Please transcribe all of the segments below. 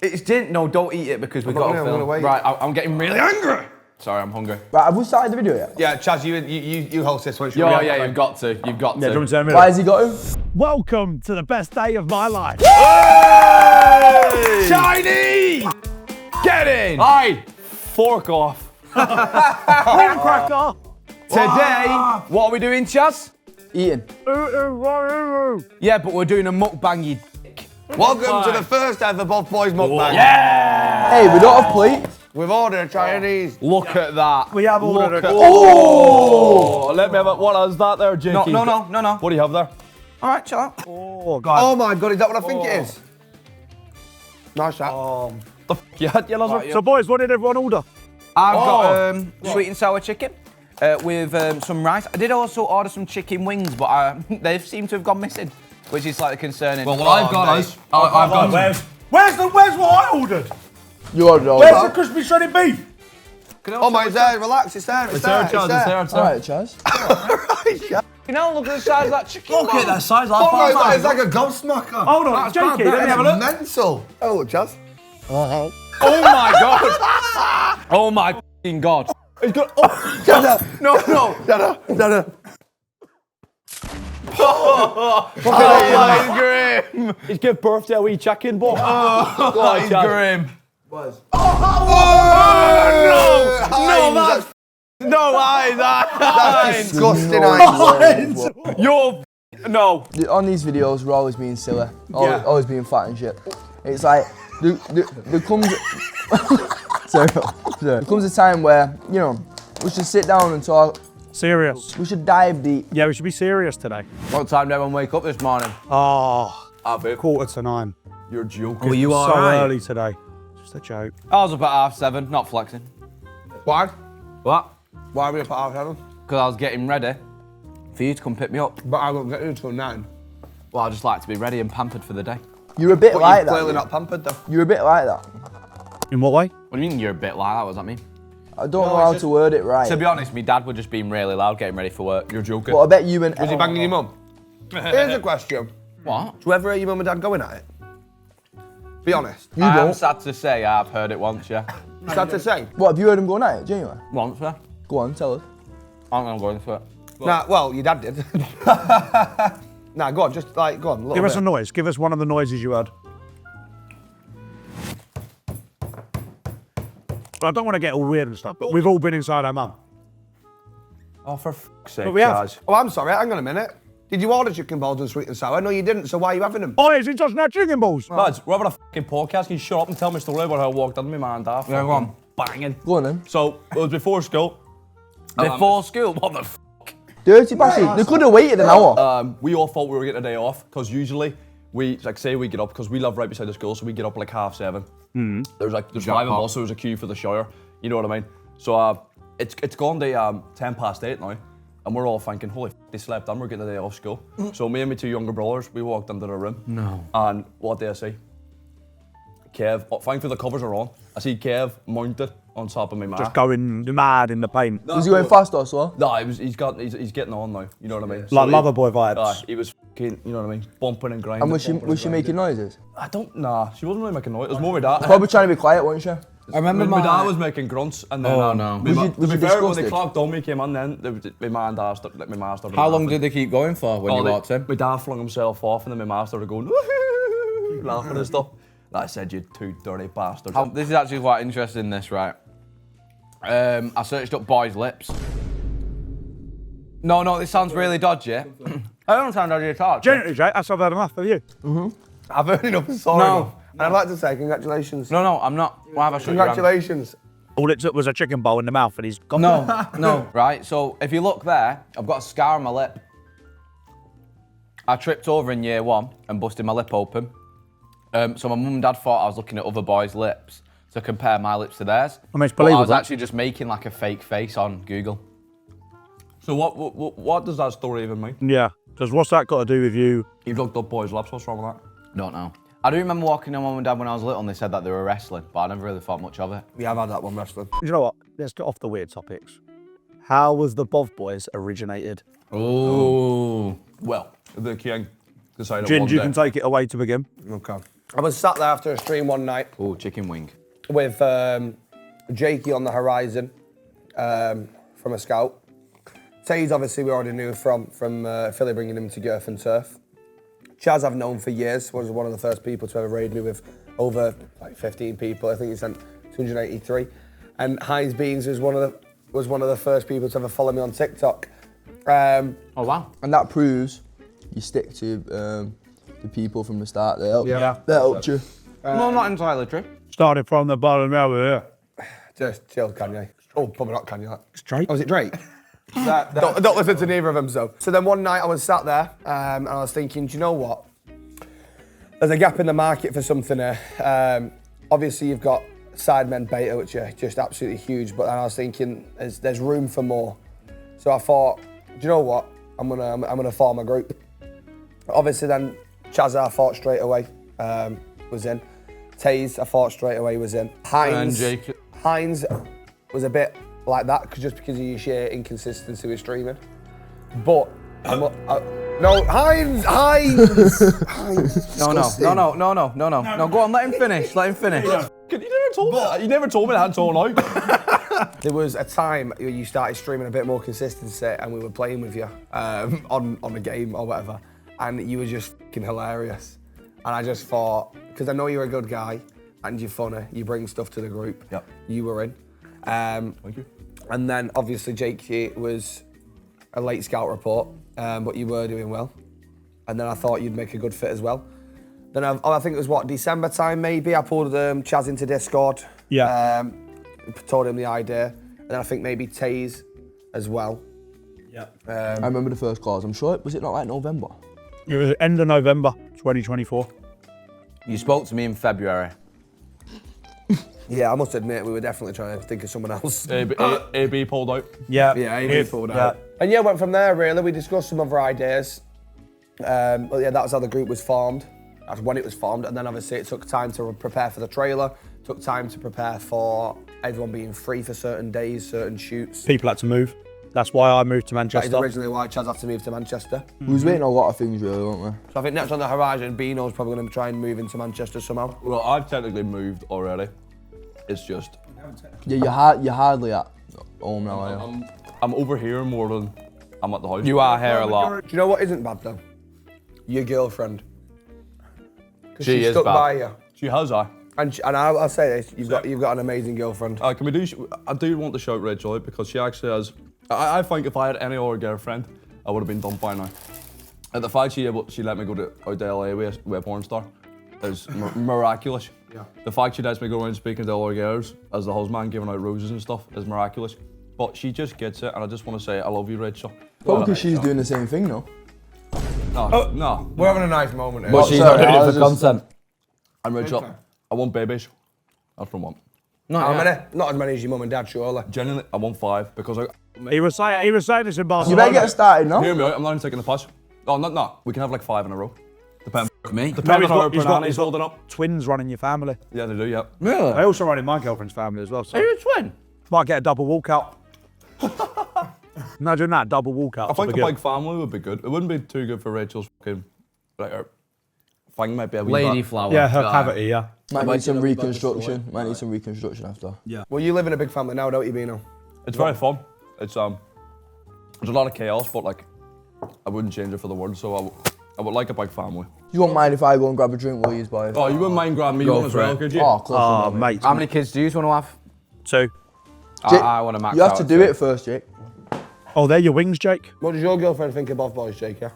It's didn't. No, don't eat it because we've got to film. Right, I'm getting really angry. Sorry, I'm hungry. Right, have we started the video yet? Yeah, Chaz, you host this one. Yeah, you've got to. You've got to. Why has he got to? Welcome to the best day of my life. Hey! Shiny! Get in! Aye! Fork off. Cracker. Today, what are we doing, Chaz? Eating. Yeah, but we're doing a mukbang, you dick. Welcome to the first ever Bov Boys Mukbang. Yeah! Hey, we don't have plates. We've ordered a Chinese. Look at that. We have ordered a... Oh! Let me have it. What is that there, Jakey? No. What do you have there? All right, chill out. Oh, God. Oh my God, is that what I think it is? Nice shot. The f*** you had, you Lazarus? So, boys, what did everyone order? I've got sweet and sour chicken with some rice. I did also order some chicken wings, but they seem to have gone missing, which is slightly concerning. Well, what I've got is... I've got... Where's what I ordered? You ordered all Where's that. the crispy shredded beef? Oh my, it's there, relax, it's there. It's there, Chaz, it's there. Alright, Chaz. You know, look at the size of that chicken. Look at that size, Oh my God, like it's like a gobsmacker. Hold on, Jakey, let me have a look. Mental. Oh, look, Chaz. Oh my God. Oh my f***ing God. He's got... Oh, Dada. No. Dada. Oh, he's grim. He's give birth to a wee chicken, boy. Oh, he's grim. No, that's disgusting. You're... No. On these videos, we're always being silly. Always being fat and shit. It's like, there comes... Sorry. There comes a time where, you know, we should sit down and talk. Serious. We should dive deep. Yeah, we should be serious today. What time did everyone wake up this morning? Oh, Half it. 8:45. You're joking. Oh, you So are right. early today. Just a joke. I was up at 7:30, not flexing. Why? What? Why are we up at 7:30? Because I was getting ready for you to come pick me up. But I won't get you until 9. Well, I just like to be ready and pampered for the day. You're a bit But like you're that. clearly not pampered though. You're a bit like that. In what way? What do you mean you're a bit like that? What does that mean? I don't know how to word it right. To be honest, my dad was just being really loud, getting ready for work. You're joking. But I bet you and... Was he banging your mum? Here's a question. What? Do you ever hear your mum and dad going at it? Be honest. You I'm don't. sad to say I've heard it once, yeah. Sad to say. What, have you heard them going at it, genuinely? Once, yeah. Go on, tell us. I'm gonna go into it. Nah, well, your dad did. Nah, go on, just like, go on. A little Give us bit. a noise. Give us one of the noises you heard. I don't want to get all weird and stuff, but we've all been inside our mum. Oh, for fuck's sake, But we have. Charge. Oh, I'm sorry, hang on a minute. Did you order chicken balls and sweet and sour? No, you didn't, so why are you having them? Oh, is it just now chicken balls? Lads, we're having a fucking podcast. Can you shut up and tell me a story about how I walked in with my man and dad? Yeah, go on. Banging. Go on then. So, it was before school. Before school? What the f***? Dirty bastard. They could have waited an hour. We all thought we were getting a day off, because usually, say we get up, because we live right beside the school, so we get up like 7:30. There's 5 of us, so there's a queue for the shower. You know what I mean? So it's gone to 8:10 now, and we're all thinking, holy f***, they slept in, we're getting a day off school. So me and my 2 younger brothers, we walked into the room. No. And what do I see? Kev, thankfully the covers are on. I see Kev mounted on top of me, man. Just going mad in the paint. Was he going fast or so? No, he's getting on now, you know what I mean? Like Loverboy vibes. He was fucking, you know what I mean, bumping and grinding. And was she making noises? Nah, she wasn't really making noise. It was more my dad. Probably trying to be quiet, wasn't she? I remember My dad was making grunts, and then Oh, no. Was you to be fair, when disgusted? they clocked on me came on, then my man and dad started. My started. How long laughing. did they keep going for when you walked in? My dad flung himself off, and then my man started going woohoo, laughing and stuff. And I said, "You 2 dirty bastards." This is actually quite interesting, this, right? I searched up boys' lips. No, this sounds really dodgy. I don't sound dodgy at all. Genuinely, Jake, that's I've had enough of you. I've heard enough and sorry. No. enough. And I'd like to say congratulations. No, I'm not. Why have I shut your hand? Congratulations. All it took was a chicken bowl in the mouth and he's gone. No. Right, so if you look there, I've got a scar on my lip. I tripped over in year 1 and busted my lip open. So my mum and dad thought I was looking at other boys' lips to compare my lips to theirs. I mean, it's But I believable. was actually just making like a fake face on Google. So what does that story even mean? Yeah, because what's that got to do with you? You've looked up boys' lips. What's wrong with that? Don't know. I do remember walking in mum and dad when I was little and they said that they were wrestling, but I never really thought much of it. Yeah, I've had that one wrestling. You know what? Let's get off the weird topics. How was the Bov Boys originated? Oh. Well, the king decided Ginge, one you day. can take it away to begin. Okay. I was sat there after a stream one night Oh, chicken wing. with Jakey on the horizon from a scout. Taze, obviously, we already knew from Philly bringing him to Girth and Turf. Chaz, I've known for years, was one of the first people to ever raid me with over like 15 people. I think he sent 283. And Heinz Beans was one of the first people to ever follow me on TikTok. Oh, wow. And that proves you stick to the people from the start. They helped you. Well, not entirely true. Started from the bottom over here. Just chill, Kanye. Oh, probably not Kanye. It's Drake. Oh, was it Drake? Don't listen to neither of them, so then one night I was sat there and I was thinking, do you know what? There's a gap in the market for something here. Obviously, you've got Sidemen Beta, which are just absolutely huge, but then I was thinking there's room for more. So I thought, do you know what? I'm gonna form a group. Obviously, then Chaz, I thought straight away was in. Taze, I thought straight away was in. Heinz was a bit like that, just because of your sheer inconsistency with streaming. But no, Heinz. No, go on, let him finish, You never told me that torn out. There was a time where you started streaming a bit more consistency and we were playing with you on a game or whatever, and you were just fucking hilarious. And I just thought, because I know you're a good guy and you're funny, you bring stuff to the group. Yep. You were in. Thank you. And then obviously Jake was a late scout report, but you were doing well. And then I thought you'd make a good fit as well. Then I think it was December time maybe, I pulled Chaz into Discord. Yeah. Told him the idea. And then I think maybe Taze as well. Yeah. I remember the first calls. I'm sure, was it not like November? It was end of November 2024. You spoke to me in February. Yeah, I must admit, we were definitely trying to think of someone else. AB pulled out. Yeah. Yeah, AB pulled out. And yeah, went from there really. We discussed some other ideas. But yeah, that was how the group was formed. That's when it was formed. And then obviously it took time to prepare for the trailer. Took time to prepare for everyone being free for certain days, certain shoots. People had to move. That's why I moved to That Manchester. is originally why Chaz had to move to Manchester. We was waiting on a lot of things really, weren't we? So I think next on the horizon, Beano's probably going to try and move into Manchester somehow. Well, I've technically moved already. It's just Yeah, you're hardly at home now, are you? I'm over here more than I'm at the house. You are here a lot. Do you know what isn't bad though? Your girlfriend. 'Cause She she's is stuck bad. by you. She has, And I'll say this, you've got an amazing girlfriend. Can we do? I do want to shout Rachel out because she actually has. I think if I had any other girlfriend, I would have been dumped by now. And the fact she let me go out to LA with a porn star is miraculous. Yeah. The fact she lets me go around speaking to other girls as the husband, giving out roses and stuff, is miraculous. But she just gets it, and I just want to say I love you, Rachel. Probably because she's doing the same thing now. No. We're having a nice moment here. But she's sorry, not I doing it was for just- content. And Rachel, I want babies. That's what I want. How many? Not as many as your mum and dad, surely. Genuinely, I want 5 because He was saying this in You Barcelona. better get started now. hear me out. I'm not even taking the piss. Oh, no. We can have like 5 in a row. Depends. Me? Depends on how Pranani's holding up. twins running your family. Yeah, they do. Yeah. Really? I also run in my girlfriend's family as well. So Are you a twin? might get a double walkout. Imagine that, double walkout. I think a big family would be good. It wouldn't be too good for Rachel's fucking like her thing might be a wee Lady bit. flower. Yeah, her cavity, yeah. Might need some reconstruction. Might need some reconstruction after. Yeah. Well, you live in a big family now, don't you, Beano? It's very fun. It's there's a lot of chaos, but like I wouldn't change it for the world. So I would like a big family. You won't mind if I go and grab a drink while you boys? Oh, you wouldn't mind grabbing me Go one as for well, it. could you? Oh, close Oh, enough. mate. How many kids do you want to have? 2. I want to max You have out to at do 2. it first, Jake. Oh, they're your wings, Jake. What does your girlfriend think of Bov Boys, Jake, yeah?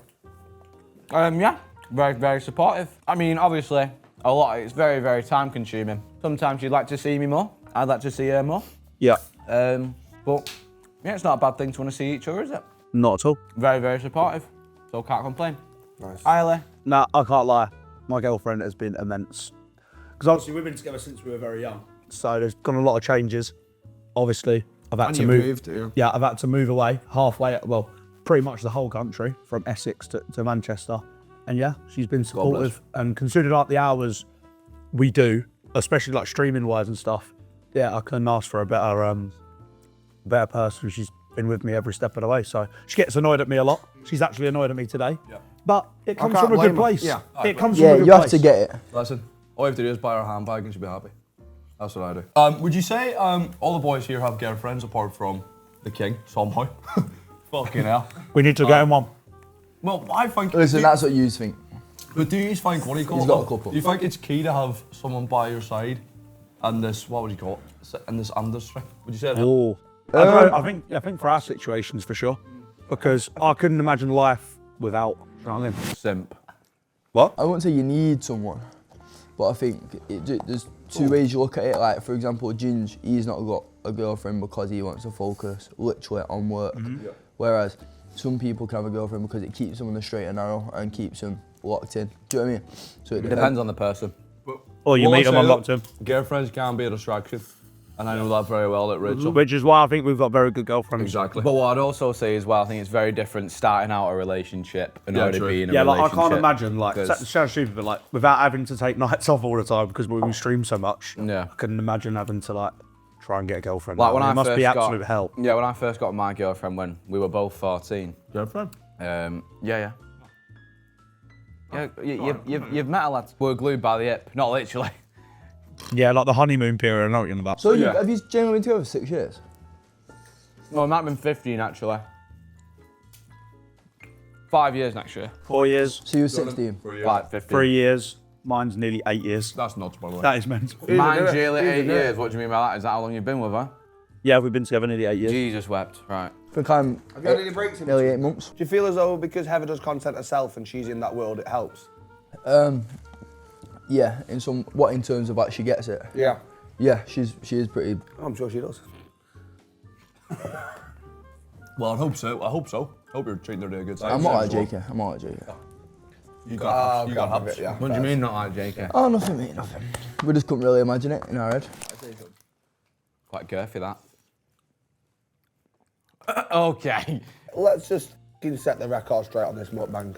Yeah, very, very supportive. I mean, obviously, it's very, very time consuming. Sometimes you'd like to see me more. I'd like to see her more. Yeah. But yeah, it's not a bad thing to want to see each other, is it? Not at all. Very, very supportive. So can't complain. Nice. Isla. Nah, I can't lie. My girlfriend has been immense. Because obviously we've been together since we were very young. So there's gone a lot of changes. Obviously, I've had to move. Yeah, I've had to move away halfway, well, pretty much the whole country from Essex to Manchester. And yeah, she's been supportive. And considering like the hours we do, especially like streaming wise and stuff, yeah, I couldn't ask for a better person. She's been with me every step of the way. So she gets annoyed at me a lot. She's actually annoyed at me today. Yeah. but it comes can't from a blame good her. place. Yeah. It comes from a Yeah, good you have place. to get it. Listen, All you have to do is buy her a handbag and she'll be happy. That's what I do. Would you say all the boys here have girlfriends apart from the king, somehow? Fucking hell. We need to get him one. Well, I think... Listen, that's what you think. But do you think, what do you call it? He's got a couple. Do you think it's key to have someone by your side and this, what would you call it, in this industry? Would you say that? Oh. I don't know, I think for our situations, for sure. Because I couldn't imagine life without, you know what I mean? Simp. What? I wouldn't say you need someone, but I think there's two ways you look at it. Like, for example, Ginge, he's not got a girlfriend because he wants to focus literally on work. Whereas some people can have a girlfriend because it keeps them on the straight and narrow and keeps them locked in. Do you know what I mean? So it Depends on the person. Or you meet them on locked in. Girlfriends can be a distraction. And I know that very well at Rachel. Which is why I think we've got very good girlfriends. Exactly. But what I'd also say as well, I think it's very different starting out a relationship and already true. being a Yeah, like I relationship. can't imagine, like, it 'cause- sounds stupid, but like, without having to take nights off all the time because we stream so much, Yeah. I couldn't imagine having to, like, try and get a girlfriend. Like when it I must first be got, absolute hell. Yeah, when I first got my girlfriend when we were both 14. Girlfriend? Yeah. You've met her, lads. We're glued by the hip, not literally. Yeah, like the honeymoon period, I know what you're on about. So have you generally been together for 6 years? Well, it might have been 15 actually. 5 years next year. 4 years, So you were 16? Like 15. 3 years, mine's nearly 8 years. That's nuts, by the way. That is mental. Mine's nearly 8 years. What do you mean by that? Is that how long you've been with her? Yeah, we've been together nearly 8 years. Jesus wept. Right. I think I'm Have you had any breaks in nearly between? 8 months. Do you feel as though because Heather does content herself and she's in that world, it helps? Yeah, in terms of like she gets it. Yeah. Yeah, she is pretty. I'm sure she does. Well, I hope so. I hope you're treating her to a good time. I'm not like JK. I'm not like JK. You got habits. Yeah. What do you mean not like JK? Oh, nothing, mate, nothing. We just couldn't really imagine it in our head. Quite girthy that. Okay. Let's just set the record straight on this mukbang.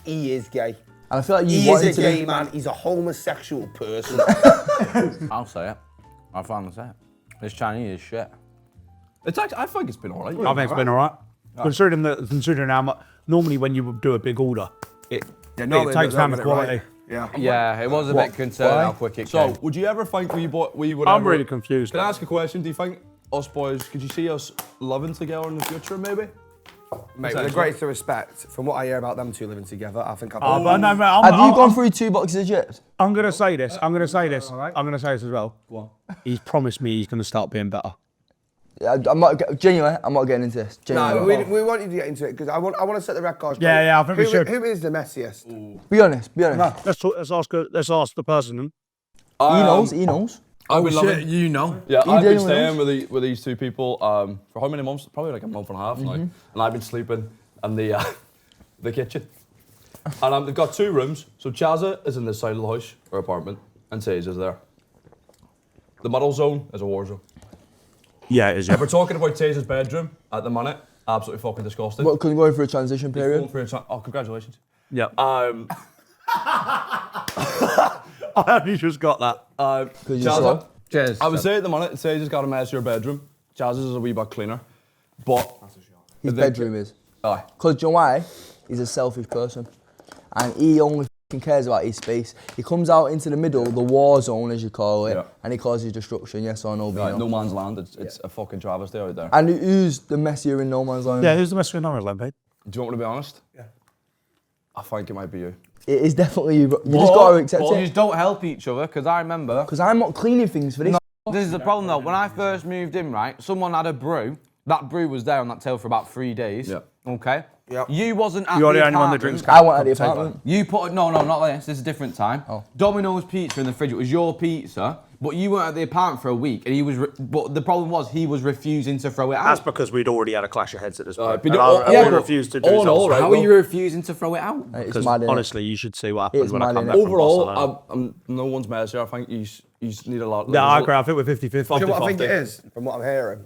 He is gay. And I feel like you He is wanted a to gay do. man. He's a homosexual person. I'll say it. I'll finally say it. This Chinese is shit. It's actually, I think it's been alright. I think it's been alright. Considering how much, normally when you do a big order, it takes down the quality. Yeah. Yeah, it was a bit concerning how quick it So, came. would you ever think we would I'm ever... really confused. Can I ask a question? Do you think us boys, could you see us living together in the future, maybe? Mate, with the greatest respect, from what I hear about them two living together, I think I've... But no, mate, Have you gone through 2 boxes of chips? I'm going to say this. I'm going to say this as well. Go on. He's promised me he's going to start being better. I'm not genuinely. I'm not getting into this. No, Genuinely. we want you to get into it because I want to set the record straight. Yeah, I think we should. Who is the messiest? Be honest. Be honest. No, let's ask the person. He knows. He knows. I've been loving... you know. Yeah, I've been genuinely staying with these two people for how many months? Probably like a month and a half now. And I've been sleeping in the kitchen. And they've got 2 rooms. So Chazza is in this side of the house, or apartment, and Tage is there. The middle zone is a war zone. Yeah, it is. If we're talking about Tage's bedroom at the minute, absolutely fucking disgusting. What, couldn't go through a transition Going period? for oh, congratulations. Yeah. I only just got that. Because you're slow. Cheers. I would say at the minute, Tage has got a messier bedroom. Chaz's is a wee bit cleaner. But His bedroom is. aye. Because do you know why? He's a selfish person. And he only cares about his space. He comes out into the middle, the war zone as you call it, Yeah. and he causes destruction, yes or no, Right, Bino? no man's land. It's a fucking travesty out there. And who's the messier in no man's land? Yeah, who's the best winner, Lampade? Do you want me to be honest? Yeah. I think it might be you. It is definitely you. You just got to accept You it. just don't help each other, because I remember... Because I'm not cleaning things for this. This is the problem though, when I first moved in, right, someone had a brew, that brew was there on that till for about 3 days, Yeah. okay? Yeah. You wasn't at You're the the only one that apartment. drinks I want at the apartment. You put, no, not this is a different time. Oh. Domino's pizza in the fridge, it was your pizza, but you weren't at the apartment for a week, and he was, but the problem was he was refusing to throw it out. That's because we'd already had a clash of heads at this point. but And I refused to do all in all, something. right, How are you refusing to throw it out? It's Because mad, innit? honestly, you should see what happens It's when I mad, come innit? back from Overall, Barcelona. no one's messier. I think you need a lot. Yeah, I agree. I think we're 50-50. Do you know what I think 50-50. it is? From what I'm hearing,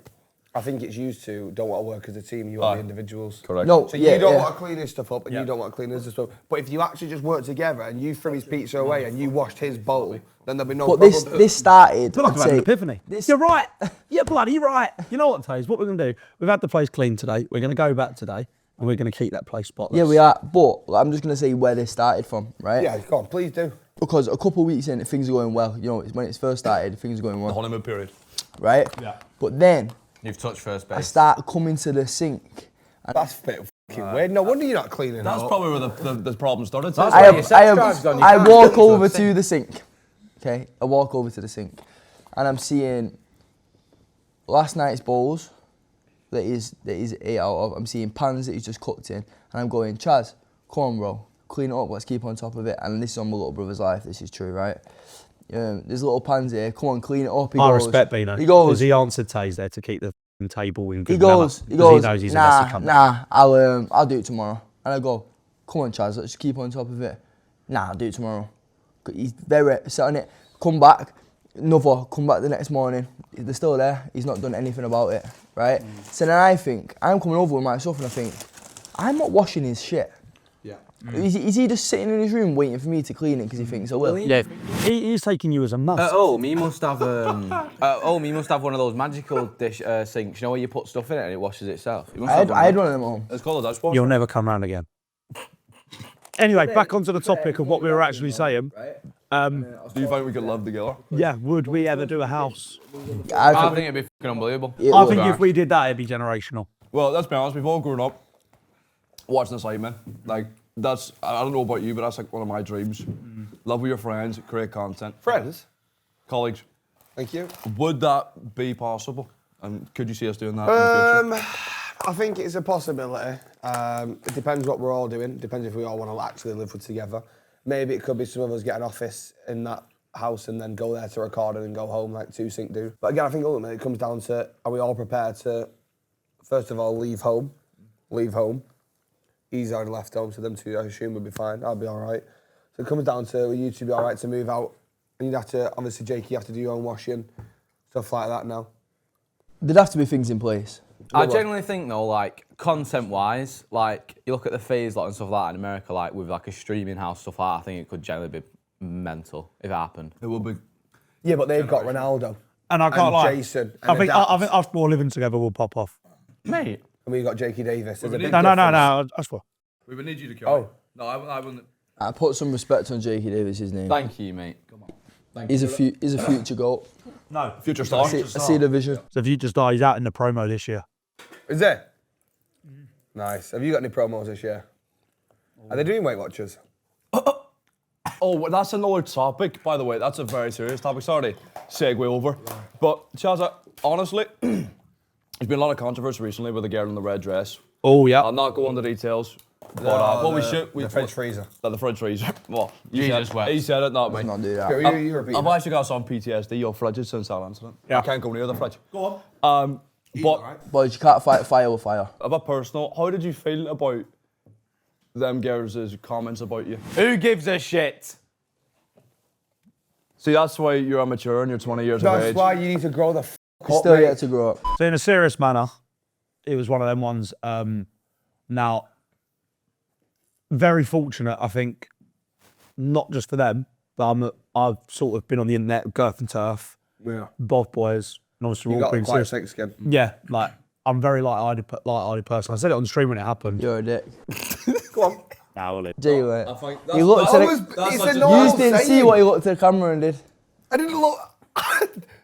I think it's used to don't want to work as a team, you want the individuals. Correct. No, So yeah, you don't yeah. want to clean his stuff up and you don't want to clean his stuff up. But if you actually just work together and you threw his pizza away and you washed his bowl, then there'll be no But problem. this started. I feel like I've I'd had an say, epiphany. You're right. You're bloody right. You know what, Taze? What we're going to do, we've had the place clean today. We're going to go back today and we're going to keep that place spotless. yeah, we are. But I'm just going to say where this started from, right? Yeah, go on, please do. Because a couple of weeks in, things are going well. You know, when it's first started, things are going The well, honeymoon period. right? Yeah. But then You've touched first I base. start coming to the sink. That's a bit fucking weird. No wonder you're not cleaning That's up. probably where the problem started. That's I, why your sex drive's gone, you I can't walk get to over the to the sink. Okay, I walk over to the sink, and I'm seeing last night's bowls that he's ate out of. I'm seeing pans that he's just cooked in, and I'm going, Chaz, come on, bro, clean it up. Let's keep on top of it. And this is on my little brother's life. This is true, right? There's little pans here. Come on, clean it up. I respect Bino. He goes. He answered Taze there to keep the table in good He goes. glamour, He 'cause goes. He knows he's a messy cunt. Nah. I'll do it tomorrow. And I go, come on, Chaz. Let's just keep on top of it. Nah, I'll do it tomorrow. He's very set on it. Come back. Come back the next morning. They're still there. He's not done anything about it, right? So then I think, I'm coming over with my stuff and I think, I'm not washing his shit. Yeah. Is he just sitting in his room waiting for me to clean it because he thinks I will? Yeah, he's taking you as a must. He must have he must have one of those magical dish sinks. You know where you put stuff in it and it washes itself. He must have I had one of them at home. It's called a Dutch wash. You'll never come round again. Anyway, back onto the topic of what we were actually saying. Do you think we could live together? Yeah, would we ever do a house? I think it'd be fucking unbelievable. I think if we did that, it'd be generational. Well, let's be honest, we've all grown up watching the site, man. Like, that's, I don't know about you, but that's like one of my dreams. Live with your friends, create content. Friends? Colleagues. Thank you. Would that be possible? And could you see us doing that in the future? I think it's a possibility. It depends what we're all doing. It depends if we all want to actually live together. Maybe it could be some of us get an office in that house and then go there to record and then go home like two sync do. But again, I think ultimately it comes down to, are we all prepared to, first of all, leave home? He's already left home, so them two, I assume, would be fine. I'll be all right. So it comes down to, will you two be all right to move out? And you'd have to, obviously, Jake, you have to do your own washing, stuff like that now. There'd have to be things in place. I genuinely think though, like content-wise, like you look at the phase lot and stuff like that in America, like with like a streaming house stuff like that, I think it could generally be mental if it happened. It would be. Yeah, but they've got Ronaldo. And I can't lie. Jason. I And think Adapt. us four living together will pop off. Mate. And we've got Jakey Davis. There's a big No. difference. Us four. We would need you to carry. Oh. No, I wouldn't. I put some respect on Jakey Davis' name. Thank you, mate. Come on. He's a future goal. No. Future star. I see the vision. So if you just die, he's out in the promo this year. Is it? Nice. Have you got any promos this year? Are they doing Weight Watchers? Oh, that's another topic, by the way. That's a very serious topic. Sorry to segue over. But, Chaz, honestly, there's been a lot of controversy recently with the girl in the red dress. Oh, yeah. I'll not go into details. But what we should... The fridge freezer. The fridge freezer. Well, Jesus wept. he said it, not me. Let's not do that. You repeat I've that. actually got some PTSD or fridges since that incident. Yeah. I can't go near the fridge. Go on. But Boys, you can't fight fire with fire. a bit personal, how did you feel about them girls' comments about you? Who gives a shit? See, that's why you're immature and you're 20 years of That's age. why you need to grow the f*** He's up, still mate. yet to grow up. So in a serious manner, it was one of them ones. Now, very fortunate, I think, not just for them, but I've sort of been on the internet, Girth and Turf, Yeah. Bov Boys, and obviously You we're all got being quite serious. thick skin. Yeah, like I'm very light-hearted person. I said it on the stream when it happened. You're a dick. Go on. Nah, well, Jay, mate. think He looked at Always, it. it's a You normal just didn't see saying. what he looked at the camera and did. I didn't look.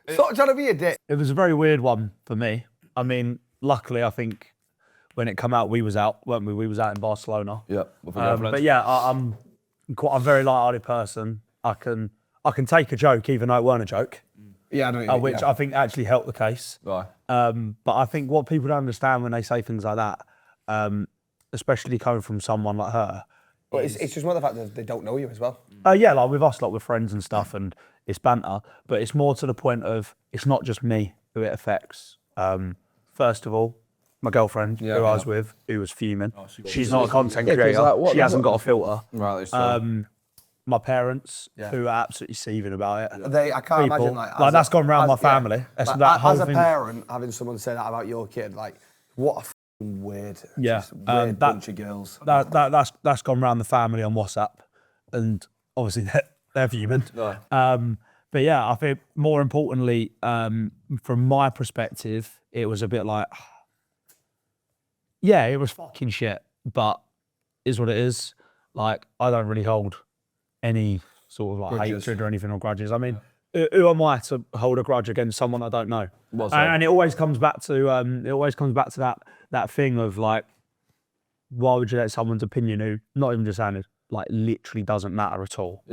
Stop trying to be a dick. It was a very weird one for me. I mean, luckily, I think when it come out, we was out, weren't we? We was out in Barcelona. Yeah, with your girlfriend. But yeah, I'm quite a very light-hearted person. I can take a joke even though it weren't a joke, Yeah, I know. which I think actually helped the case. Right. But I think what people don't understand when they say things like that, especially coming from someone like her, But it's just more the fact that they don't know you as well. yeah, like with us, like with friends and stuff, and it's banter. But it's more to the point of it's not just me who it affects. First of all, my girlfriend who I was with, who was fuming. She's not a content 'cause creator. like, what she the hasn't fuck? got a filter. Right, so. My parents, who are absolutely seething about it. I can't People, imagine like that's gone round my family. That's Like, that whole as a thing. parent, having someone say that about your kid, like, what a f***ing weird, Yeah, just weird bunch of girls. That's gone round the family on WhatsApp, and obviously they're fuming. But yeah, I think more importantly, from my perspective, it was a bit like, yeah, it was fucking shit, but is what it is. Like, I don't really hold any sort of like hatred or anything or grudges. I mean, who am I to hold a grudge against someone I don't know? And it always comes back to that thing of like, why would you let someone's opinion, who not even just saying it, like literally doesn't matter at all,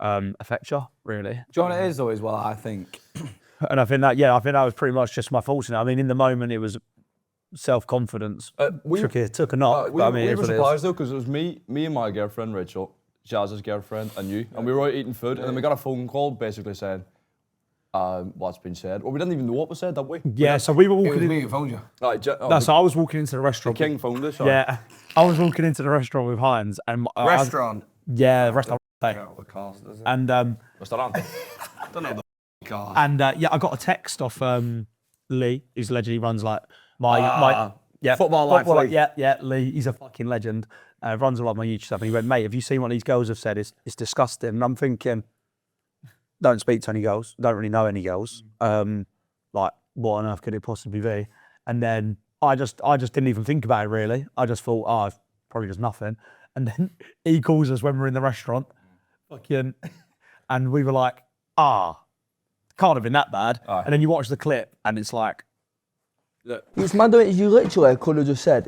affect you, really? Do you know what it is though as well, I think? And I think that was pretty much just my fault in it. I mean, in the moment, it was self-confidence. Took a knock. We but I mean, were surprised though, because it was me and my girlfriend, Rachel, Jazz's girlfriend, and you, and we were out eating food, and then we got a phone call basically saying, what's been said. Well, we didn't even know what was said, did we? Yeah, so we were walking It was in. me who phoned you. So I was walking into the restaurant. King phoned us. Yeah, I was walking into the restaurant with Heinz and Restaurant? restaurant. The cost, does it? And Restaurant. Don't know the cost. and I got a text off Lee, who's legend. He runs like my Football Life Lee. Yeah, Lee. He's a fucking legend. Runs a lot of my YouTube stuff. And he went, mate, have you seen what these girls have said? It's disgusting. And I'm thinking, don't speak to any girls. Don't really know any girls. Like, what on earth could it possibly be? And then I just didn't even think about it really. I just thought, it's probably just nothing. And then he calls us when we're in the restaurant, fucking, and we were like, can't have been that bad. And then you watch the clip, and it's like, look. It's mad though, you literally could have just said,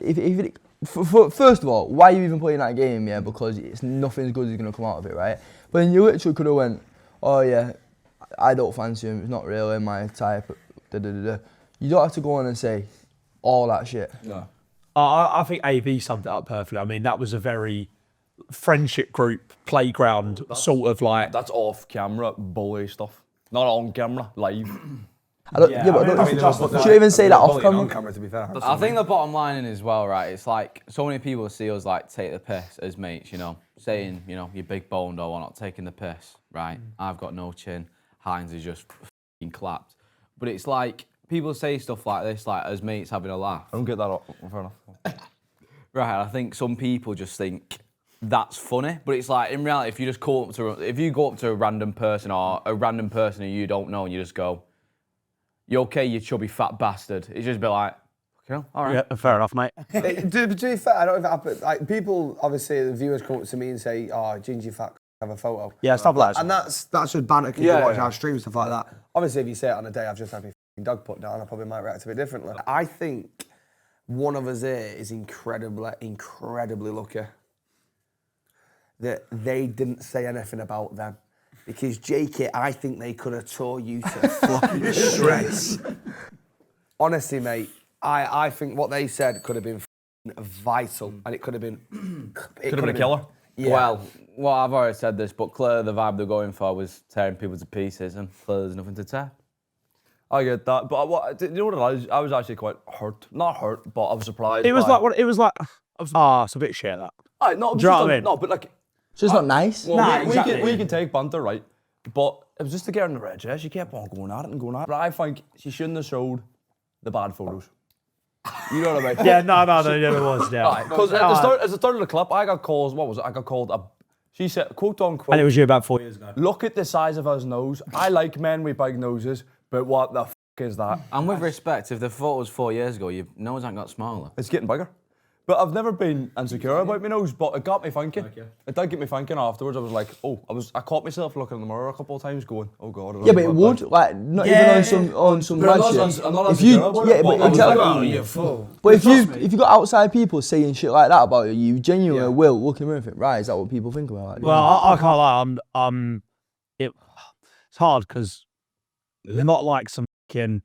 first of all, why are you even playing that game, yeah? Because nothing as good is going to come out of it, right? But then you literally could have went, oh yeah, I don't fancy him, it's not really my type, You don't have to go on and say all that shit. No. I think AB summed it up perfectly. I mean, that was a very friendship group, playground, sort of like... That's off camera, bully stuff. Not on camera, live. But should you even say that off camera? On camera, to be fair. I think the bottom line is well, right, it's like so many people see us like take the piss as mates, you know, saying, you know, you're big boned or whatnot, taking the piss, right? I've got no chin, Heinz is just f***ing clapped. But it's like, people say stuff like this, like as mates having a laugh. I don't get that up. Fair enough. Right, I think some people just think that's funny, but it's like, in reality, if you go up to a random person or a random person who you don't know and you just go, you okay, you chubby fat bastard? It's just a bit like, you know, all right. Yeah, fair enough, mate. To be fair, I don't know if it happened. Like, people, obviously, the viewers come up to me and say, ginger fat, have a photo. Yeah, stuff like that. And that's just banter, because you watch our streams, stuff like that. Obviously, if you say it on a day I've just had my dog put down, I probably might react a bit differently. I think one of us here is incredibly lucky that they didn't say anything about them. Because JK, I think they could have tore you to fucking shreds. Honestly, mate, I think what they said could have been vital, and it could have been... Could have been a killer. Yeah. Well, I've already said this, but clearly the vibe they're going for was tearing people to pieces, and clearly there's nothing to tear. I get that, but you know what it is? I was actually quite hurt. Not hurt, but I was surprised. It was it's a bit shit, that. No, Do you know what I mean? No, but like... So it's not nice. Well, we can take banter, right? But it was just to get her in the red dress. She kept on going at it and going at it. But I think she shouldn't have showed the bad photos. You know what I mean? Yeah, no, it was, yeah. Because at the start of the clip, I got calls, what was it? I got called she said, quote unquote. And it was you about 4 years ago. Look at the size of his nose. I like men with big noses, but what the f*** is that? And with respect, if the photo was 4 years ago, your nose ain't got smaller. It's getting bigger. But I've never been insecure about my nose, but it got me thinking. It did get me thinking afterwards. I was like, I caught myself looking in the mirror a couple of times going, oh God. Yeah, but it would, like, not even on some mad shit. I'm not insecure. But if you got outside people saying shit like that about you, you genuinely will look in the mirror and think, right, is that what people think about? Like, well, I can't lie. It's hard because they're not like some fucking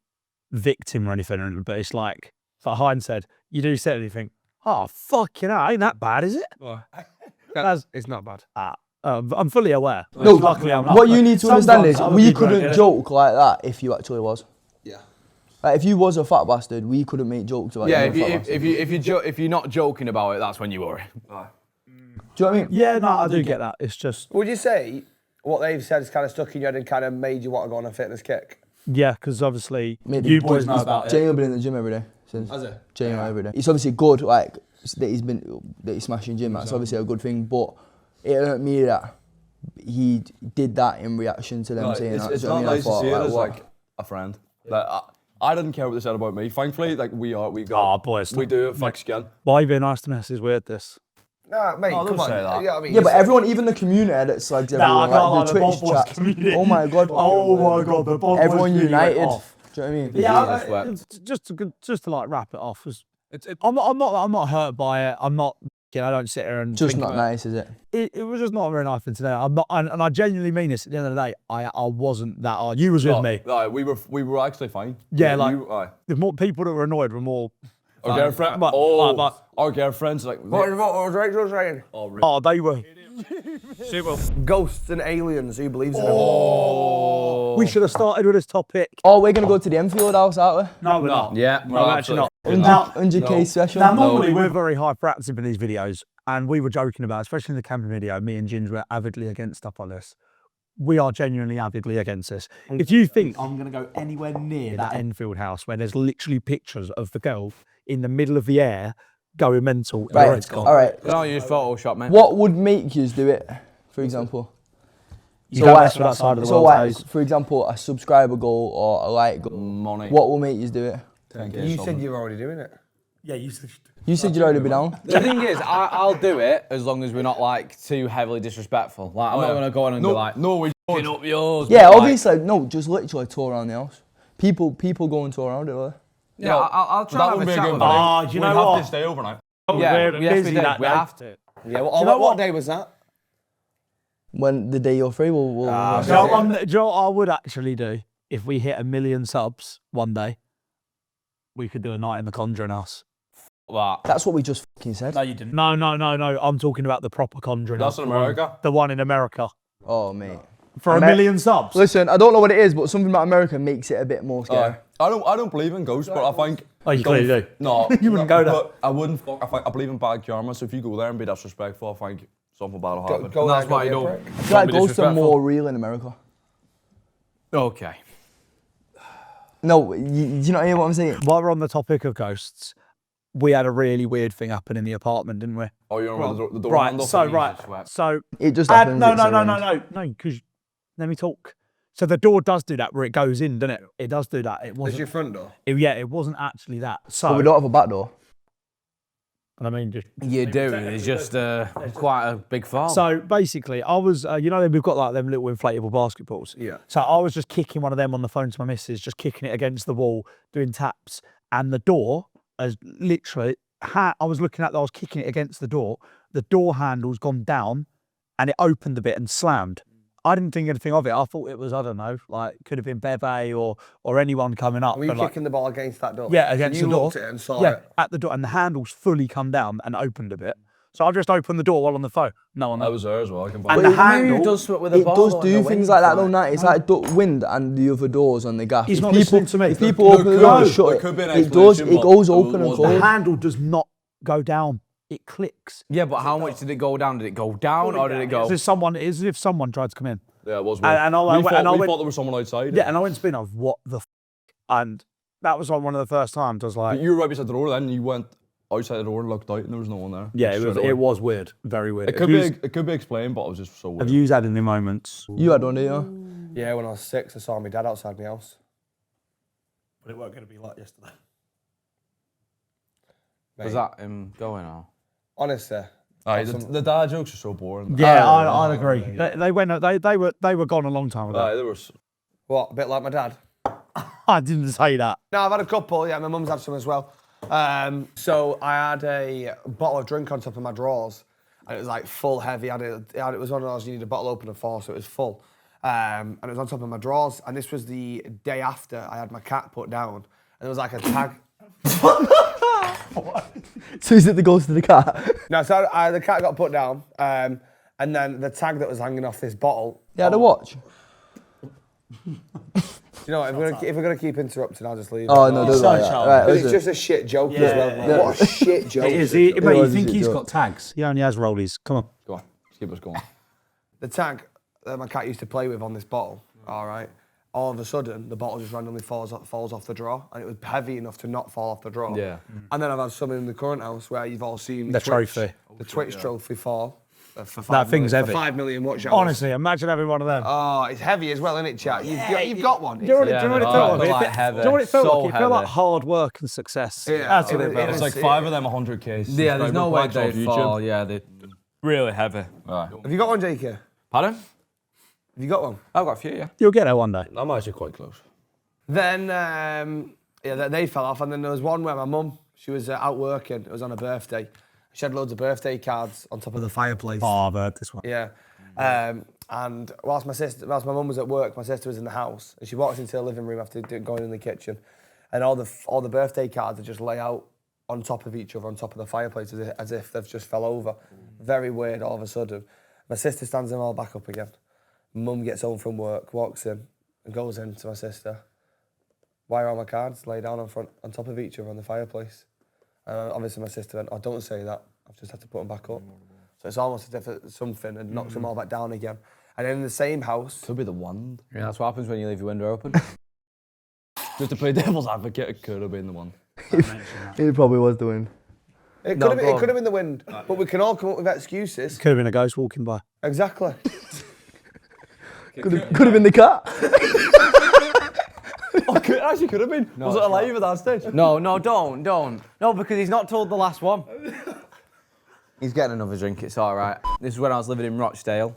victim or anything, but it's like Heinz said, you do say anything. Oh, fucking hell, ain't that bad, is it? It's not bad. I'm fully aware. No, luckily I'm not. what you need to understand is Sometimes we other people couldn't joke like that if you actually was. Yeah. Like if you was a fat bastard, we couldn't make jokes about you. If you're not joking about it, that's when you worry. Do you know what I mean? Yeah, no, I do get that. It's just... Would you say what they've said is kind of stuck in your head and kind of made you want to go on a fitness kick? Yeah, because obviously Maybe. you boys know about it. Jamie been in the gym every day since. Has it? Jamie every day. It's obviously good, like that he's smashing gym. That's obviously a good thing, but it hurt me that he did that in reaction to them saying that. It's not nice to see it as like a friend. Like, I didn't care what they said about me. Thankfully, like we do have thick skin. Why are you being nice to me? This is weird. This. No, mate, come on. say that. You know what I mean? Yeah, but everyone, even the community that slags everyone, like the Twitch chat. Oh my god. Oh my god, the Bov Boys Everyone community united. went off. Do you know what I mean? Yeah, just to like wrap it off. I'm not hurt by it. I'm not. I don't sit here and Just think not nice, is it? It was just not a very nice thing today. I'm not, and I genuinely mean this. At the end of the day, I wasn't that hard. You was with me. Aye, we were actually fine. Yeah, like aye. the more people that were annoyed were more. Our girlfriend. Our girlfriends like. What was Rachel saying? Oh, they were. Ghosts and aliens, who believes in them? We should have started with this topic. Oh, we're gonna go to the Enfield house, aren't we? No, we're not. Yeah, No, actually not. 100k special. Now, normally we're very high practice in these videos, and we were joking about, especially in the camping video, me and Ginge were avidly against stuff like this. We are genuinely avidly against this. If you think I'm going to go anywhere near that Enfield house where there's literally pictures of the girl in the middle of the air going mental. Right, all right. Don't use Photoshop, mate. What would make you do it, for example? You don't mess with that side of the world, like, Hayes. for example, a subscriber goal or a like goal. Money. What will make you do it? You said you were already doing it. Yeah, you said. You said you'd already be down. The thing is, I'll do it as long as we're not like too heavily disrespectful. Like I'm not gonna go on and be like, no, we "Pin up yours." Yeah, but, like, obviously, no, just literally tour around the house. People go and tour around it, though. Yeah, I'll try that and would have be a a chat good with thing. him. Do you know We'd have what? to stay overnight. Yeah, We're yes, we busy do. that We day. have to. Yeah, what day was that? When the day you're free, we'll Do you know what I would actually do if we hit 1 million subs one day? We could do a night in the Conjuring House. What? That's what we just fucking said. No, you didn't. No. I'm talking about the proper Conjuring That's House. in America. The one in America. Oh, mate. For 1 million subs. Listen, I don't know what it is, but something about America makes it a bit more scary. I don't believe in ghosts, but I think. Oh, you clearly do. No, You wouldn't go there. But I wouldn't. I believe in bad karma. So if you go there and be disrespectful, I think something bad will happen. Go And that's there, why you go don't. get a I feel like be ghosts are disrespectful. more real in America. Okay. No, you not hear what I'm saying? While we're on the topic of ghosts, we had a really weird thing happen in the apartment, didn't we? Oh, you remember the door Right, handle? so It just happens. no, it's around. no, because let me talk. So the door does do that where it goes in, doesn't it? It does do that. It Is wasn't. your front door? It wasn't actually that. So But we don't have a back door. I mean, just You do. It's just quite a big farm. so basically, I was, we've got like them little inflatable basketballs. Yeah. So I was just kicking one of them on the phone to my missus, just kicking it against the wall, doing taps, and the door, as literally, I was looking at, I was kicking it against the door handle's gone down, and it opened a bit and slammed. I didn't think anything of it. I thought it was, I don't know, like could have been Beve or anyone coming up. Were you but, like, kicking the ball against that door? Yeah, So against you the door. looked at it and saw yeah, it. at the door, and the handle's fully come down and opened a bit. So I just opened the door while on the phone. No one I knows. was there as well. I can And buy the it. handle does something with a It ball does on do the things wind, like that though, like- Nat. It's like wind and the other doors on the gaff. He's If not people- listening to me. If people open the door and shut there could be an it, it does. explanation, It goes but open and it wasn't. The closed. handle does not go down. It clicks. Yeah, but how much did it go down? Did it go down or did it go? As if someone tried to come in. Yeah, it was. And I we went- and I we went- thought there was someone outside. Yeah, and I went spin off. What the? And that was like one of the first times I was like, But you were right beside the door. Then you went outside the door and looked out, and there was no one there. yeah, Straight away. it was weird, very weird. It could be explained, but it was just so weird. Have you had any moments? You had one, didn't you? Yeah, when I was 6, I saw my dad outside my house. But it weren't going to be like yesterday. Was that him going on? Honestly. Aye, the dad jokes are so boring. Yeah, I'd agree. They went. They were gone a long time ago. Aye, there was. What, a bit like my dad? I didn't say that. No, I've had a couple. Yeah, my mum's had some as well. So I had a bottle of drink on top of my drawers, and it was like full heavy. It was one of those you need a bottle opener for, so it was full. And it was on top of my drawers, and this was the day after I had my cat put down, and there was like a tag. So is it the ghost of the cat? No, so the cat got put down, and then the tag that was hanging off this bottle. Yeah, the watch. You know what, if we're gonna keep interrupting, I'll just leave. Oh no, don't like that. Right, But it's listen. just a shit joke as well. Like, what a shit joke. It is. It Mate, was you a think shit he's joke. got tags? He only has rollies. Come on. Go on, let's keep us going. The tag that my cat used to play with on this bottle, all right, all of a sudden, the bottle just randomly falls off the drawer, and it was heavy enough to not fall off the drawer. Yeah. And then I've had some in the current house where you've all seen The Twitch- trophy. The Twitch trophy fall. For That 5 thing's million, heavy. For 5 million watch hours. Honestly, imagine having one of them. Oh, it's heavy as well, isn't it, chat? You've got one. Do you know what it felt like? like Do heavy. you know what it felt So like? It felt like heavy. hard work and success. Yeah, That's what it it was- felt It's like. like 5 of them 100K. Yeah, there's no way subscriber packs they'd off fall. YouTube. Yeah, they Really heavy. Right. Have you got one, JK? Pardon? Have you got one? I've got a few, yeah. You'll get there one day. I'm actually quite close. Then, they fell off, and then there was one where my mum, she was out working. It was on her birthday. She had loads of birthday cards on top of the fireplace. Oh, I've heard this one. Yeah. And whilst my mum was at work, my sister was in the house, and she walked into the living room after going in the kitchen, and all the birthday cards are just lay out on top of each other, on top of the fireplace, as if they've just fell over. Very weird. All of a sudden, my sister stands them all back up again. Mum gets home from work, walks in, and goes in to my sister. Why are all my cards laid down on top of each other on the fireplace? And obviously my sister went, oh, don't say that. I've just had to put them back up. So it's almost as if something and knocks them all back down again. And then in the same house... Could be the wand. Yeah, that's what happens when you leave your window open. Just to play devil's advocate, it could have been the one. It probably was the wind. It could have been the wind, but we can all come up with excuses. Could have been a ghost walking by. Exactly. Could have been the cat. It actually could have been. Was it alive at that stage? No, don't. No, because he's not told the last one. He's getting another drink, it's all right. This is when I was living in Rochdale.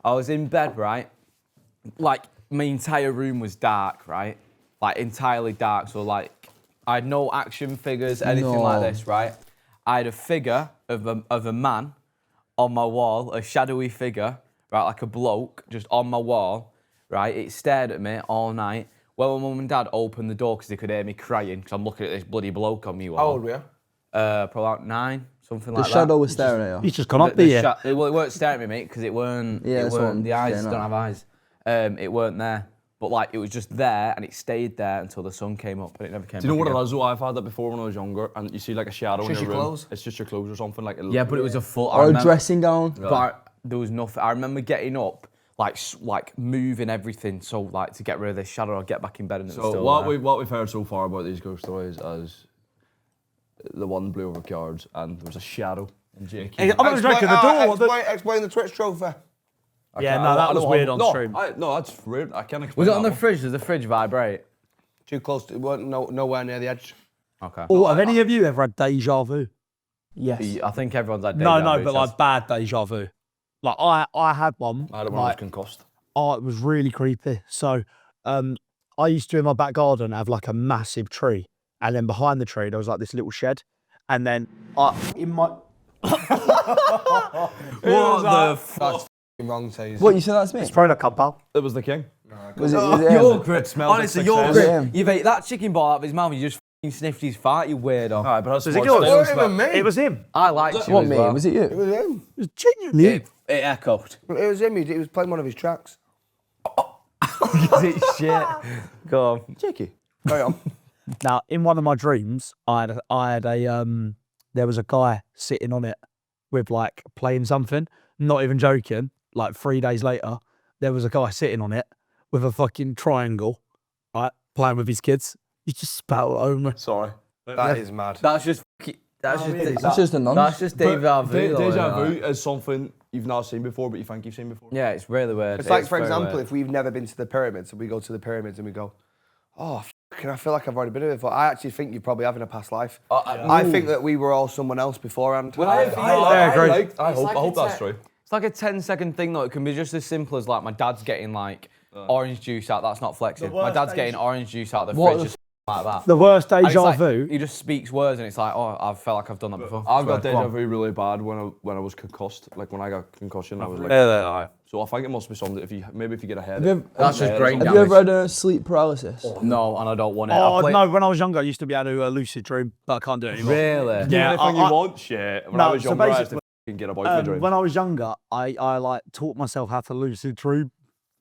I was in bed, right? Like, my entire room was dark, right? Like, entirely dark, so like, I had no action figures, anything like this, right? I had a figure of a man on my wall, a shadowy figure, right, like a bloke, just on my wall, right? It stared at me all night. Well, my mum and dad opened the door because they could hear me crying because I'm looking at this bloody bloke on me wall. How old were you? Probably about 9, something like that. The shadow was staring at you. He's just gone up there. Well, it weren't staring at me, mate, because it weren't. Yeah, it weren't. The eyes saying don't have eyes. It weren't there, but like it was just there, and it stayed there until the sun came up, and it never came. Do you know back what it again. is though? I've had that before when I was younger, and you see like a shadow in Just your your room. clothes? It's just your clothes or something like. Yeah, but it was a full. Or a dressing gown. But there was nothing. I remember getting up, like moving everything, so like to get rid of this shadow, or get back in bed, and it was So still what there. we've heard so far about these ghost stories is the one blew over cards and there was a shadow in Jake. Hey, I'm not joking. The door. Explain the Twitch trophy. Yeah, no, that was weird on stream. No, that's weird. I can't explain. Was it on the that one. fridge? Does the fridge vibrate? Too close to, weren't nowhere near the edge. Okay. Or have any of you ever had deja vu? Yes. I think everyone's had No, deja vu, but so like bad deja vu. Like I had one. I had it when I was concussed. Oh, it was really creepy. So, I used to in my back garden have like a massive tree, and then behind the tree there was like this little shed, and then in my what the fuck? Wrong, Taze. What, you said that's me? it's probably not come pal. It was the king. Was it Your him? grip smells like Honestly, success. your Was it grip. him? You've ate that chicken ball out of his mouth. You just f***ing sniffed his fart. You weirdo. All right, but that's Is it what yours? it It was. wasn't even me. It was him. I liked you What, as me? well. Was it you? It was him. It was genuinely him. It echoed. It was him. He was playing one of his tracks. Is it shit? Go on. Jakey. Carry on. Now, in one of my dreams, there was a guy sitting on it with like playing something. Not even joking. Like 3 days later, there was a guy sitting on it with a fucking triangle, right, playing with his kids. He just spat it over. Sorry. That is mad. That's just That's just a nonsense. That's just deja vu. though, Deja isn't vu it? is something you've not seen before, but you think you've seen before. Yeah, it's really weird. It's like, for very example, weird. if we've never been to the pyramids and we go to the pyramids and we go, oh, I feel like I've already been here before. I actually think you probably have in a past life. I think that we were all someone else beforehand. I hope that's true. It's like a 10-second thing though. It can be just as simple as like my dad's getting like orange juice out. That's not flexing. My dad's getting orange juice out of the fridge, just like that. The worst And it's deja like, vu. he just speaks words, and it's like, oh, I felt like I've done that before. I've got deja vu really bad when I was concussed. Like when I got concussion, I was like. So I think it must be something. If you get a headache. That's just brain Have damage. you ever had a sleep paralysis? No, and I don't want it. Oh, no, when I was younger, I used to be able to lucid dream, but I can't do it anymore. Really? Yeah, Anything you want, shit. When I was so younger, I used to basically, get about my dream. when I was younger, I like taught myself how to lucid dream.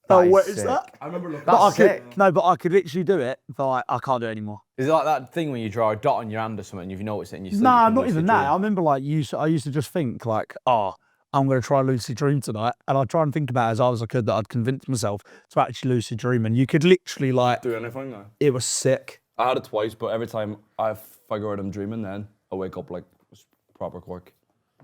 That is what is sick. that? I remember looking. But I sick. could, no, but I could literally do it, but I can't do it anymore. Is it like that thing when you draw a dot on your hand or something and you've noticed it and you sleep? Nah, you can not lucid even that. dream? I remember like I used to just think like, oh, I'm going to try lucid dream tonight. And I'd try and think about it as hard as I could that I'd convince myself to actually lucid dream. And you could literally like, do anything now. it was sick. I had it twice, but every time I figure out I'm dreaming, then I wake up like it's proper quick.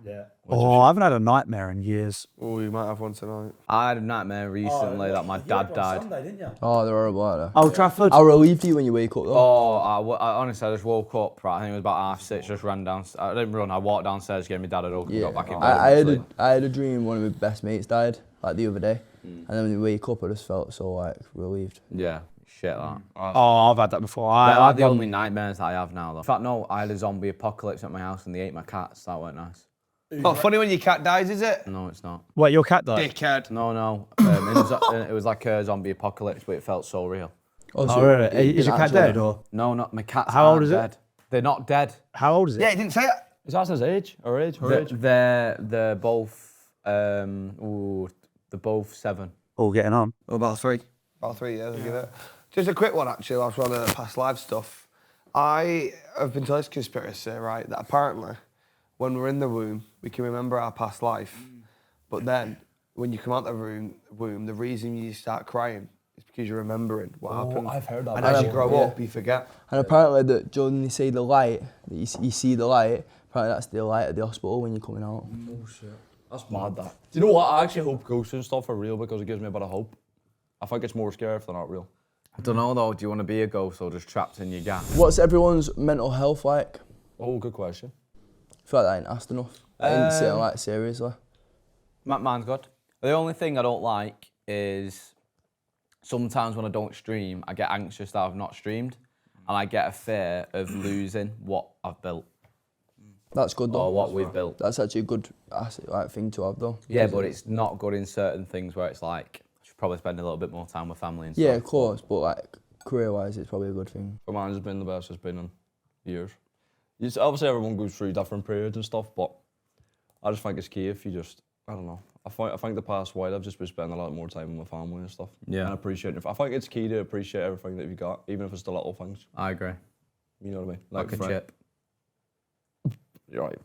Yeah. Oh, I haven't had a nightmare in years. Oh, you might have one tonight. I had a nightmare recently that my dad died. Sunday, didn't you? Oh, they're horrible, aren't they? Old Trafford. How relieved are you when you wake up though? Oh, I honestly, I just woke up, right, I think it was about 6:30, just ran down. I didn't run, I walked downstairs, gave my dad a hug, and got back in bed. I had a dream one of my best mates died, like the other day. And then when you wake up, I just felt so like relieved. Yeah, shit that. Oh, I've had that before. They're I like the only nightmares that I have now though. In fact, no, I had a zombie apocalypse at my house and they ate my cats, that weren't nice. Not funny when your cat dies, is it? No, it's not. Wait, your cat died? Dickhead. No. It was like a zombie apocalypse, but it felt so real. Oh, really? Is your cat dead or? No, not my cats. How old is it? dead. They're not dead. How old is it? Yeah, he didn't say it. Is that his age? Or age? They're both they're both 7. All getting on. Oh, about 3. About 3 years, I'll give it. Just a quick one, actually, last one of the past live stuff. I have been told this conspiracy, right, that apparently when we're in the womb, we can remember our past life. But then, when you come out the womb, the reason you start crying is because you're remembering what happened. I've heard that. And as you grow up, you forget. And apparently, when they say the light, that you see the light, apparently that's the light at the hospital when you're coming out. Oh shit. That's mad, that. Do you know what? I actually hope ghosts and stuff are real because it gives me a bit of hope. I think it's more scary if they're not real. I don't know though, do you want to be a ghost or just trapped in your gap? What's everyone's mental health like? Oh, good question. I feel like that ain't asked enough. I didn't say it like seriously. Mine's good. The only thing I don't like is sometimes when I don't stream, I get anxious that I've not streamed and I get a fear of losing what I've built. That's good though. Or what we've built. That's actually a good thing to have though. Yeah, but it's not good in certain things where it's like, I should probably spend a little bit more time with family and stuff. Yeah, of course, but like career-wise, it's probably a good thing. For mine, has been the best it's been in years. Obviously, everyone goes through different periods and stuff, but I just think it's key if you just, I don't know. I think the past while I've just been spending a lot more time with my family and stuff. Yeah. And appreciating it. I think it's key to appreciate everything that you've got, even if it's the little things. I agree. You know what I mean? Like a chip. You're right.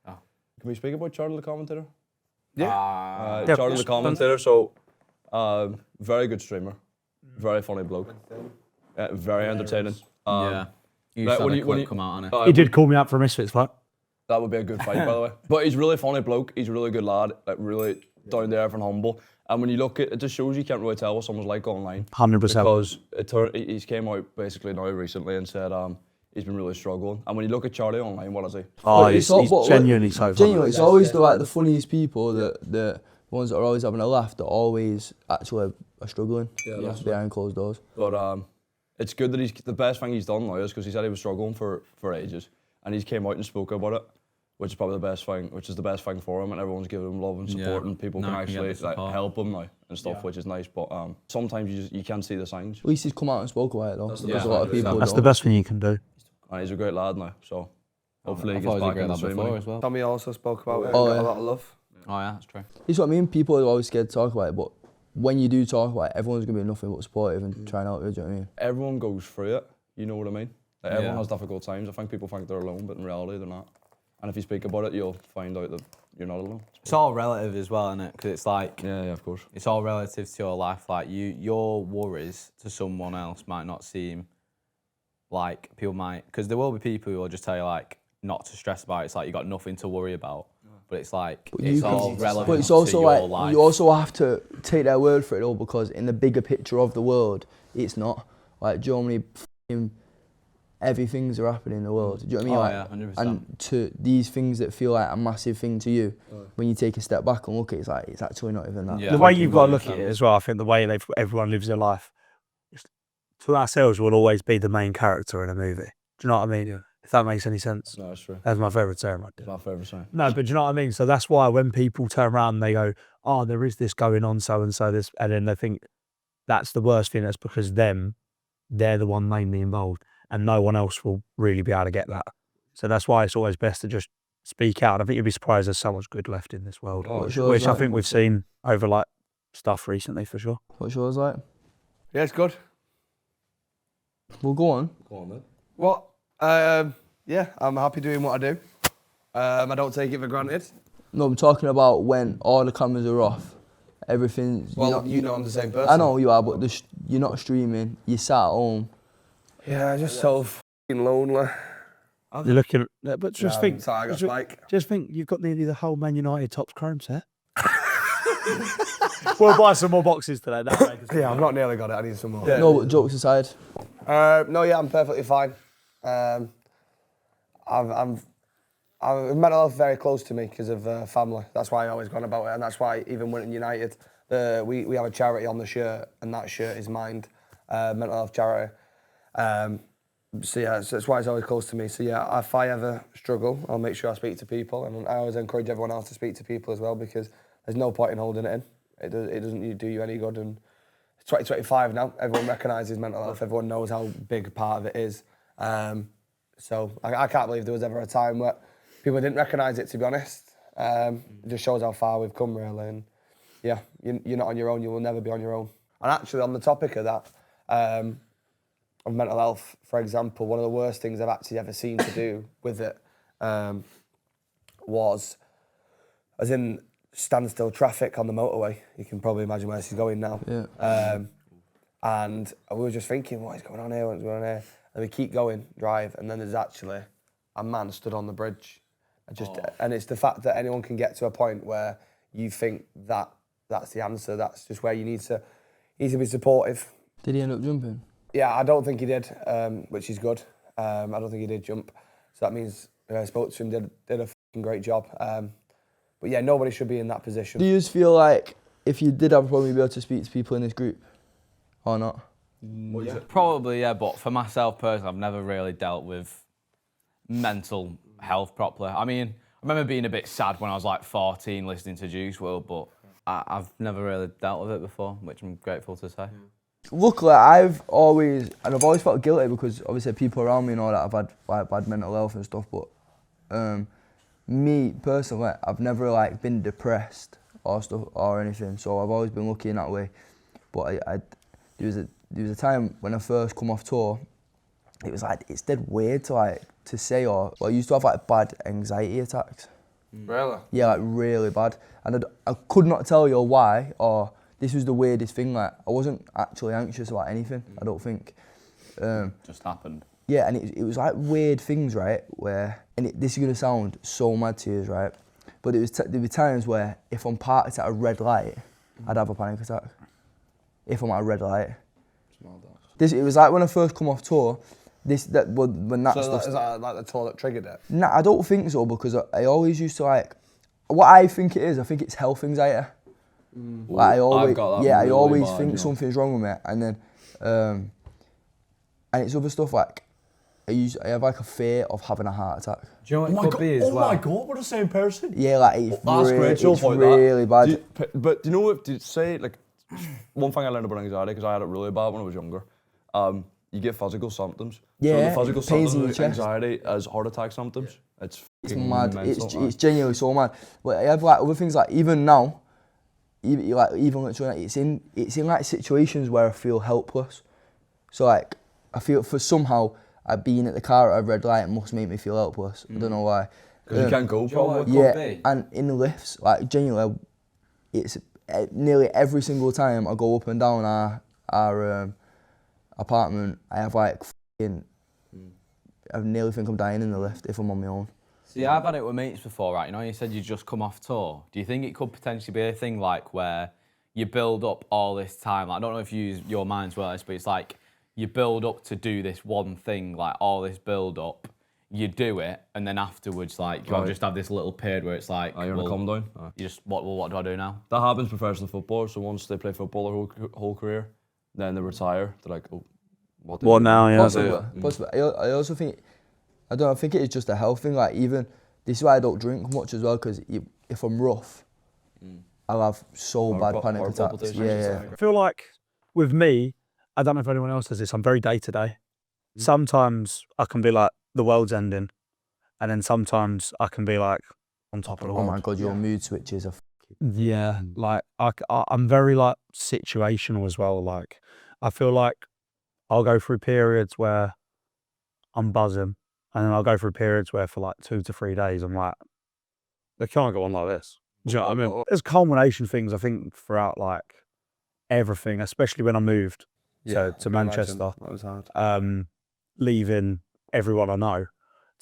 Oh. Can we speak about Charlie the commentator? Yeah. Charlie the commentator, so very good streamer, very funny bloke, very entertaining. Yeah. You right, saw when the you- clip when you- come out on it. He did call me up for a Misfits fight. That would be a good fight, by the way. But he's a really funny bloke. He's a really good lad, like really down to earth and humble. And when you look at it, just shows you can't really tell what someone's like online. 100%. Because he's came out basically now recently and said he's been really struggling. And when you look at Charlie online, what is he? Oh, But he's but genuinely so funny. Genuinely, it's always the funniest people, the ones that are always having a laugh, that always actually are struggling behind closed doors. But it's good that the best thing he's done now is because he said he was struggling for ages. And he's came out and spoke about it, which is probably the best thing, which is the best thing for him, and everyone's giving him love and support, and people can actually help him now and stuff, which is nice. But sometimes you can't see the signs. At least he's come out and spoke about it though, because a lot of people That's don't. the best thing you can do. And he's a great lad now, so hopefully I he thought gets he was a back great in the lad swing. before as well. Tommy also spoke about it and Oh, got yeah. a lot of love. Oh yeah, that's true. It's what I mean, people are always scared to talk about it, but when you do talk about it, everyone's going to be nothing but supportive and trying out, do you know what I mean? Everyone goes through it, you know what I mean? Like, everyone Yeah. has difficult times. I think people think they're alone, but in reality they're not. And if you speak about it, you'll find out that you're not alone. It's all relative as well, isn't it? Because it's like, Yeah, of course. it's all relative to your life. Like your worries to someone else might not seem like people might, because there will be people who will just tell you like not to stress about it. It's like you got nothing to worry about. But it's like, it's all relevant But it's also to your like, life. you also have to take their word for it all, because in the bigger picture of the world, it's not. Like, do you know how many f***ing heavy things are happening in the world? Do you know what I mean? Oh, Like, yeah, 100%. and to these things that feel like a massive thing to you, when you take a step back and look at it, it's like, it's actually not even that. Yeah. The way you've got to look at it as well, I think the way everyone lives their life, to ourselves, we'll always be the main character in a movie. Do you know what I mean? Yeah. If that makes any sense. No, that's true. That's my favourite term right there. It's my favourite sign. No, but do you know what I mean? So that's why when people turn around and they go, oh, there is this going on, so and so, this, and then they think that's the worst thing, that's because they're the one mainly involved, and no one else will really be able to get that. So that's why it's always best to just speak out. And I think you'd be surprised there's so much good left in this world, which I think we've seen over like stuff recently for sure. What's yours like? Yeah, it's good. Well, go on. Go on, mate. What? Yeah, I'm happy doing what I do. I don't take it for granted. No, I'm talking about when all the cameras are off, everything's... Well, you know I'm the same person. I know you are, but you're not streaming, you're sat at home. Yeah, just so f***ing lonely. You're looking, but just think. Sorry, I got spike. Just think, you've got nearly the whole Man United tops chrome set. We'll buy some more boxes today. Yeah, I've not nearly got it. I need some more. Yeah. No, jokes aside. No, yeah, I'm perfectly fine. Mental health very close to me because of family. That's why I always gone about it, and that's why even winning United, we have a charity on the shirt, and that shirt is Mind, mental health charity. So yeah, so that's why it's always close to me. So yeah, if I ever struggle, I'll make sure I speak to people, and I always encourage everyone else to speak to people as well, because there's no point in holding it in. It doesn't do you any good. And it's 2025 now. Everyone recognises mental health. Everyone knows how big a part of it is. So I can't believe there was ever a time where people didn't recognise it, to be honest. It just shows how far we've come, really. And yeah, you're not on your own. You will never be on your own. And actually, on the topic of that, of mental health, for example, one of the worst things I've actually ever seen to do with it was, as in standstill traffic on the motorway. You can probably imagine where this is going now. Yeah. And we were just thinking, what is going on here? What's going on here? And we keep going, drive, and then there's actually a man stood on the bridge. And it's the fact that anyone can get to a point where you think that that's the answer. That's just where you need to be supportive. Did he end up jumping? Yeah, I don't think he did, which is good. I don't think he did jump. So that means I spoke to him, did a fucking great job. But yeah, nobody should be in that position. Do you just feel like if you did have a problem, you'd be able to speak to people in this group? Or not? Yeah. Probably, yeah, but for myself personally, I've never really dealt with mental health properly. I mean, I remember being a bit sad when I was like 14 listening to Juice WRLD, but I've never really dealt with it before, which I'm grateful to say. Luckily, I've always felt guilty because obviously people around me know that I've had like bad mental health and stuff, but me personally, I've never like been depressed or stuff or anything, so I've always been lucky in that way. But there was a time when I first come off tour, it was like, it's dead weird to say, or I used to have like bad anxiety attacks. Really? Yeah, like really bad. And I could not tell you why, or this was the weirdest thing, like I wasn't actually anxious about anything, I don't think. Just happened. Yeah, and it was like weird things, right, where, and this is going to sound so mad to you, right, but there'd be times where if I'm parked at a red light, I'd have a panic attack. If I'm at a red light. It was like when I first come off tour, when that stuff... Is that like the tour that triggered it? Nah, I don't think so, because I always used to like, what I think it is, I think it's health anxiety. Like I always think something's wrong with me, and then, and it's other stuff like, I have like a fear of having a heart attack. Do you know what it could be as well? Oh my God, we're the same person. Yeah, like it's really bad. But do you know what, to say, like, one thing I learned about anxiety, because I had it really bad when I was younger, you get physical symptoms. Yeah, so the physical pains in your symptoms of anxiety as heart attack symptoms. Yeah. It's mad. Mental, it's genuinely so mad. But I have like other things, like even now, even literally, it's in like situations where I feel helpless. So like I feel for somehow being at the car at a red light must make me feel helpless. I don't know why. Because you can't go. Probably. Yeah, and in the lifts, like genuinely, it's nearly every single time I go up and down our apartment, I have like I nearly think I'm dying in the lift if I'm on my own. See, I've had it with mates before, right? You know, you said you just come off tour. Do you think it could potentially be a thing like where you build up all this time? Like, I don't know if you use your minds well, but it's like you build up to do this one thing, like all this build up, you do it, and then afterwards, like, you'll just have this little period where it's like, you're gonna calm down. You just, what do I do now? That happens with professional footballers. So once they play football their whole career, then they retire. They're like, oh, what now? Yeah. Possibly. I also think, I think it is just a health thing. Like even, this is why I don't drink much as well, because if I'm rough, I'll have so bad panic attacks. Yeah. I feel like with me, I don't know if anyone else does this, I'm very day to day. Sometimes I can be like, the world's ending, and then sometimes I can be like on top of the world. Oh my God, your mood switches are yeah, like I'm very like situational as well. Like I feel like I'll go through periods where I'm buzzing, and then I'll go through periods where for like 2 to 3 days I'm like, they can't go on like this. Do you know what I mean? There's culmination things I think throughout like everything, especially when I moved to Manchester. That was hard. Leaving everyone I know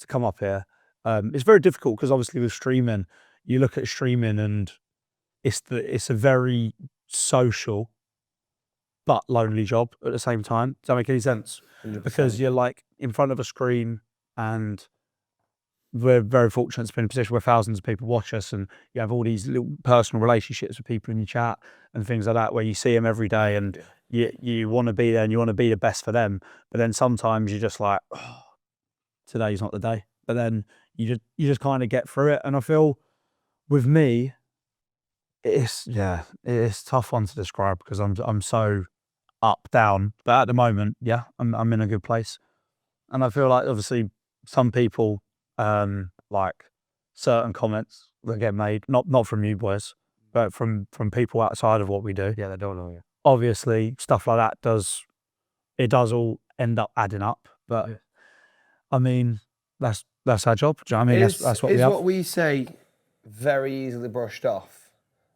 to come up here. It's very difficult because obviously with streaming, you look at streaming and it's a very social but lonely job at the same time. Does that make any sense? 100%. Because you're like in front of a screen, and we're very fortunate to be in a position where thousands of people watch us, and you have all these little personal relationships with people in your chat and things like that, where you see them every day, and you want to be there and you want to be the best for them. But then sometimes you're just like, oh, today's not the day. But then you just kind of get through it. And I feel with me, it's a tough one to describe because I'm so up, down. But at the moment, yeah, I'm in a good place. And I feel like obviously some people like certain comments that get made, not from you boys, but from people outside of what we do. Yeah, they don't know you. Obviously, stuff like that does all end up adding up. But I mean, that's our job. Do you know what I mean? That's what we have. Is what we say very easily brushed off,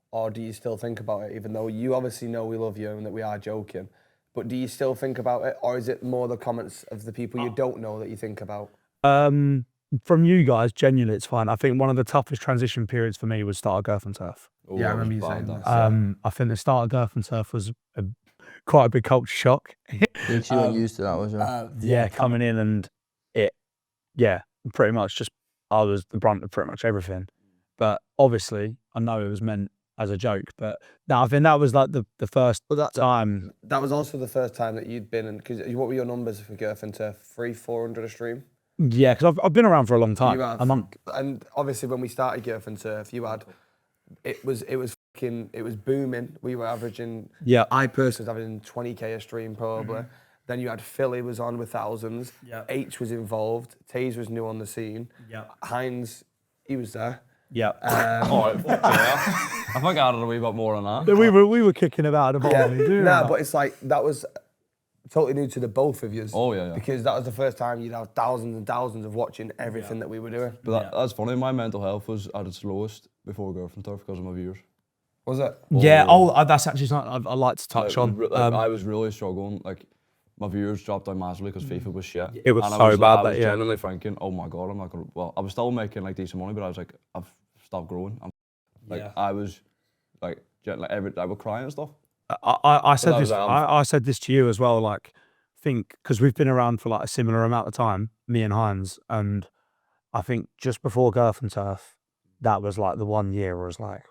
or do you still think about it? Even though you obviously know we love you and that we are joking, but do you still think about it, or is it more the comments of the people you don't know that you think about? From you guys, genuinely, it's fine. I think one of the toughest transition periods for me was start of Girth and Turf. Oh, Yeah, I remember you saying that. I think the start of Girth and Turf was quite a big culture shock. Because you weren't used to that, was you? Yeah, coming in and pretty much just I was the brunt of pretty much everything. But obviously, I know it was meant as a joke. But no, I think that was like the first time. That was also the first time that you'd been in. Because what were your numbers for Girth and Turf? 300-400 a stream. Yeah, because I've been around for a long time. You have. And obviously, when we started Girth and Turf, you had it was booming. We were averaging. Yeah. I personally was averaging 20k a stream probably. Then you had Philly was on with thousands. Yeah. H was involved. Taze was new on the scene. Yeah. Hines, he was there. Yeah. I think I added a wee bit more on that. we were kicking about at the bottom. No, but it's like that was totally new to the both of you. Oh, yeah. Because that was the first time you'd have thousands and thousands of watching everything that we were doing. But that's funny. My mental health was at its lowest before Girth and Turf because of my viewers. Was it? Yeah. That's actually something I'd like to touch on. I was really struggling. Like my viewers dropped down massively because FIFA was shit. It was and so bad I was that genuinely thinking, oh my god, I'm not gonna. Well, I was still making like decent money, but I was like, I've stopped growing. I was like I would cry and stuff. I said this. I said this to you as well. Like, think because we've been around for like a similar amount of time, me and Hines, and I think just before Girth and Turf, that was like the 1 year where I was like,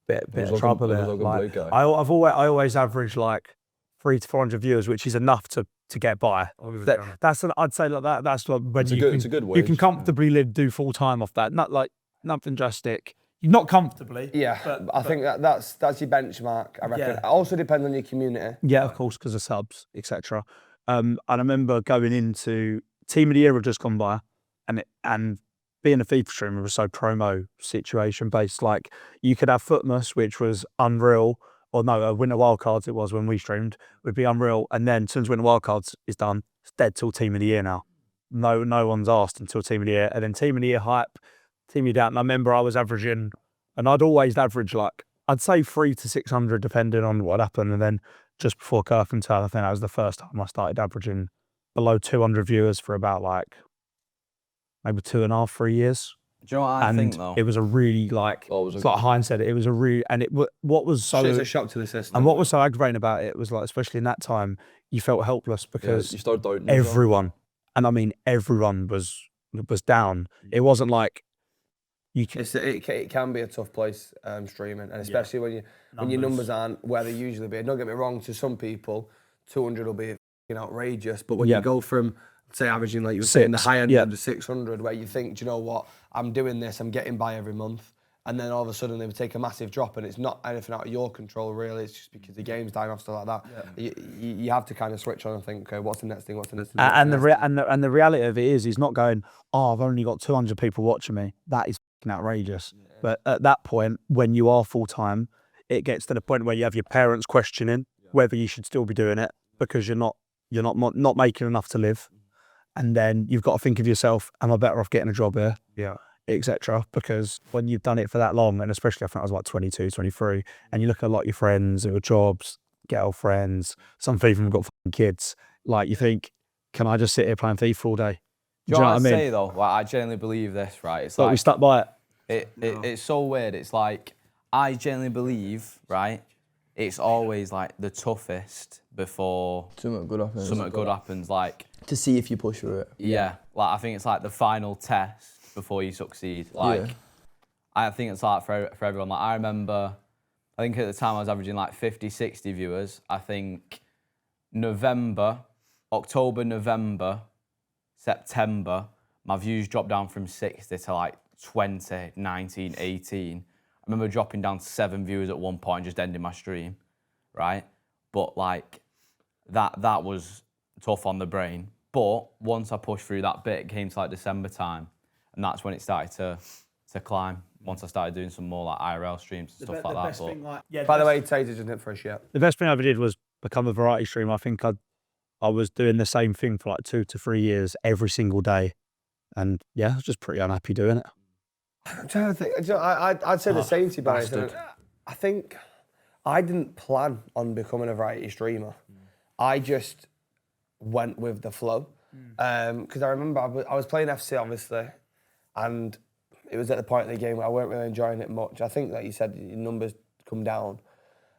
bit of trouble there. Like, I always average like 300 to 400 viewers, which is enough to get by. I'd say like that. That's like when it's a good wage. You can comfortably do full time off that. Not like nothing drastic. Not comfortably. Yeah, but I think that's your benchmark. I reckon. Yeah. It also depends on your community. Yeah, of course, because of subs, etc. And I remember going into Team of the Year had just gone by, and being a FIFA streamer was so promo situation based. Like you could have Footmas, which was unreal, or no, Winter Wildcards it was when we streamed, would be unreal. And then as soon as Winter Wildcards is done, it's dead till Team of the Year now. No one's asked until Team of the Year, and then Team of the Year hype. Team you down. And I remember I was averaging, and I'd always average like, I'd say 300 to 600 depending on what happened. And then just before Girth and Turf, I think that was the first time I started averaging below 200 viewers for about like maybe 2.5, 3 years. Do you know what I think though? It was a really like, it's like Hines said, it was a really, and what was so, It's a shock to the system. and what was so aggravating about it was like, especially in that time, you felt helpless because you start doubting yourself. everyone, and I mean everyone was down. It wasn't like, It can be a tough place streaming, and especially when your numbers aren't where they usually be. Don't get me wrong, to some people, 200 will be f***ing outrageous, but when you go from, say, averaging, like you were saying, the high end of the 600, where you think, do you know what, I'm doing this, I'm getting by every month, and then all of a sudden they would take a massive drop, and it's not anything out of your control, really, it's just because the game's dying off, stuff like that. Yeah. You have to kind of switch on and think, okay, what's the next thing, And the reality of it is not going, oh, I've only got 200 people watching me. That is outrageous. Yeah. But at that point, when you are full time, it gets to the point where you have your parents questioning whether you should still be doing it because you're not making enough to live, and then you've got to think of yourself: am I better off getting a job here? Yeah, etc. Because when you've done it for that long, and especially I think I was like 22, 23, and you look at a lot of your friends who have jobs, girlfriends, some people have got fucking kids. Like you think, can I just sit here playing FIFA all day? Do you know what I mean? say though? Like, I genuinely believe this, right? It's But we stuck by it. It's so weird. It's like, I genuinely believe, right? It's always like the toughest before Something good happens. something good happens. Like, To see if you push through it. yeah, like I think it's like the final test before you succeed. Like, Yeah. I think it's like for everyone. Like, I remember, I think at the time I was averaging like 50, 60 viewers. I think October, November, September, my views dropped down from 60 to like 20, 19, 18. I remember dropping down to 7 viewers at one point, just ending my stream, right? But like, that was tough on the brain. But once I pushed through that bit, it came to like December time, and that's when it started to climb. Once I started doing some more like IRL streams and stuff like that. By the way, Taser just hit for a shit. The best thing I ever did was become a variety streamer. I think I was doing the same thing for like 2 to 3 years every single day. And yeah, I was just pretty unhappy doing it. I'm trying to think. I'd say the same to you, Barry. I think I didn't plan on becoming a variety streamer. I just went with the flow. Because I remember I was playing FC, obviously, and it was at the point of the game where I weren't really enjoying it much. I think, like you said, your numbers come down.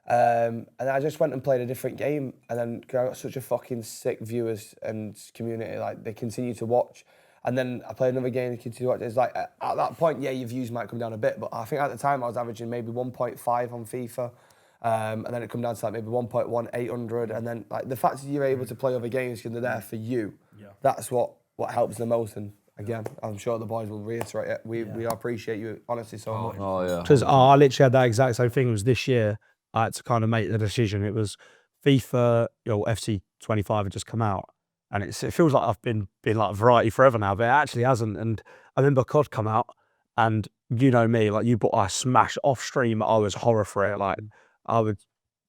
And I just went and played a different game, and then I got such a fucking sick viewers and community, like they continue to watch. And then I played another game, they continue to watch. It's like, at that point, yeah, your views might come down a bit, but I think at the time I was averaging maybe 1.5 on FIFA. And then it come down to like maybe 1.1, 800. And then like the fact that you're able to play other games because they're there for you, that's what helps the most. And again, I'm sure the boys will reiterate it. We appreciate you honestly so much. Oh yeah. Because I literally had that exact same thing. It was this year I had to kind of make the decision. It was FIFA, FC 25 had just come out. And it feels like I've been like a variety forever now, but it actually hasn't. And I remember COD come out, and you know me, like I smashed off stream. I was horror for it. Like I would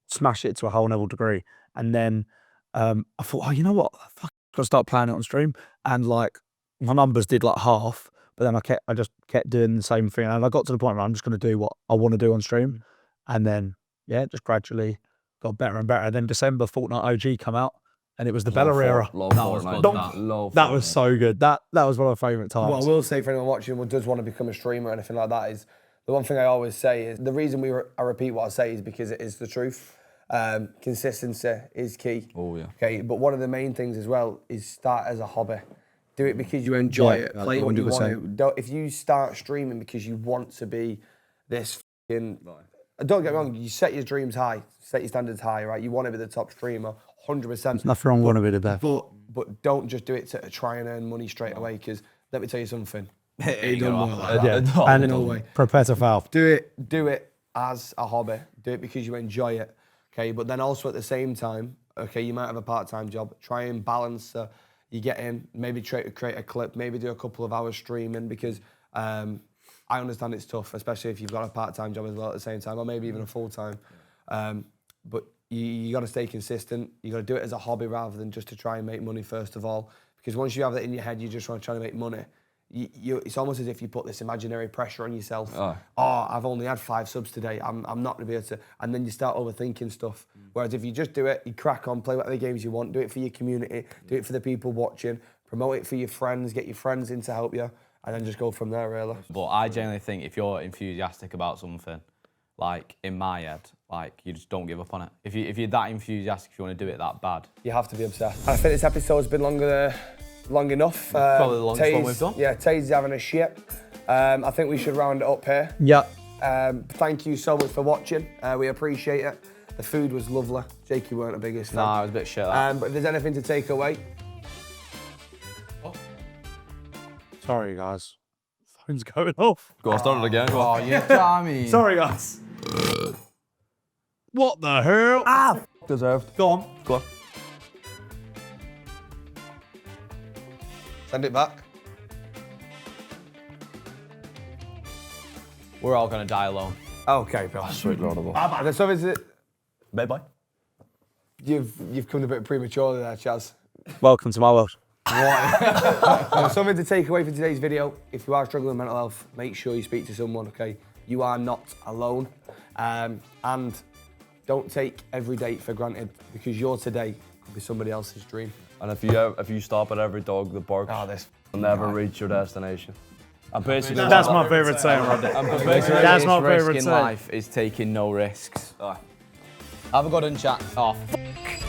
smash it to a whole level degree. And then I thought, oh, you know what? Fuck, I've got to start playing it on stream. And like my numbers did like half, but then I just kept doing the same thing. And I got to the point where I'm just going to do what I want to do on stream. And then, yeah, just gradually got better and better. And then December, Fortnite OG come out. And it was the Bella era. That was so good. That was one of my favourite times. What I will say for anyone watching who does want to become a streamer or anything like that is, the one thing I always say is, the reason I repeat what I say is because it is the truth. Consistency is key. Oh yeah. Okay, but one of the main things as well is start as a hobby. Do it because you enjoy it. Play what you want to. If you start streaming because you want to be this fucking... Don't get me wrong, you set your dreams high, set your standards high, right? You want to be the top streamer, 100%. There's nothing wrong with wanting to be the best. But don't just do it to try and earn money straight away, because let me tell you something. It don't work like that. And no way. Prepare to fail. Do it as a hobby. Do it because you enjoy it. Okay, but then also at the same time, okay, you might have a part-time job. Try and balance. You get in, maybe create a clip, maybe do a couple of hours streaming, because I understand it's tough, especially if you've got a part-time job as well at the same time, or maybe even a full-time. But you got to stay consistent. You got to do it as a hobby rather than just to try and make money first of all. Because once you have that in your head, you just want to try to make money. It's almost as if you put this imaginary pressure on yourself. Oh, I've only had 5 subs today. I'm not going to be able to. And then you start overthinking stuff. Whereas if you just do it, you crack on, play whatever games you want, do it for your community, do it for the people watching, promote it for your friends, get your friends in to help you, and then just go from there, really. But I genuinely think if you're enthusiastic about something, like in my head, like you just don't give up on it. If you're that enthusiastic, if you want to do it that bad, you have to be obsessed. I think this episode's been long enough. Probably the longest one we've done. Yeah, Taze's having a shit. I think we should round it up here. Yeah. Thank you so much for watching. We appreciate it. The food was lovely. Jake, you weren't the biggest fan. Nah, it was a bit shit. But if there's anything to take away. Sorry, guys. Phone's going off. Go on, start it again. Oh, you know what I mean? Sorry, guys. What the hell? Deserved. Go on. Go on. Send it back. We're all gonna die alone. Okay, bro. Sweet Lord of all. There's something Bye-bye. you've come a bit prematurely there, Chaz. Welcome to my world. Something to take away from today's video. If you are struggling with mental health, make sure you speak to someone, okay? You are not alone. And don't take every day for granted, because your today It'll be somebody else's dream. And if you stop at every dog that barks, you'll never reach your destination. I'm basically That's my favourite saying right there. That's my risk favourite in saying. life is taking no risks. Have a good one, chat. Oh, fuck.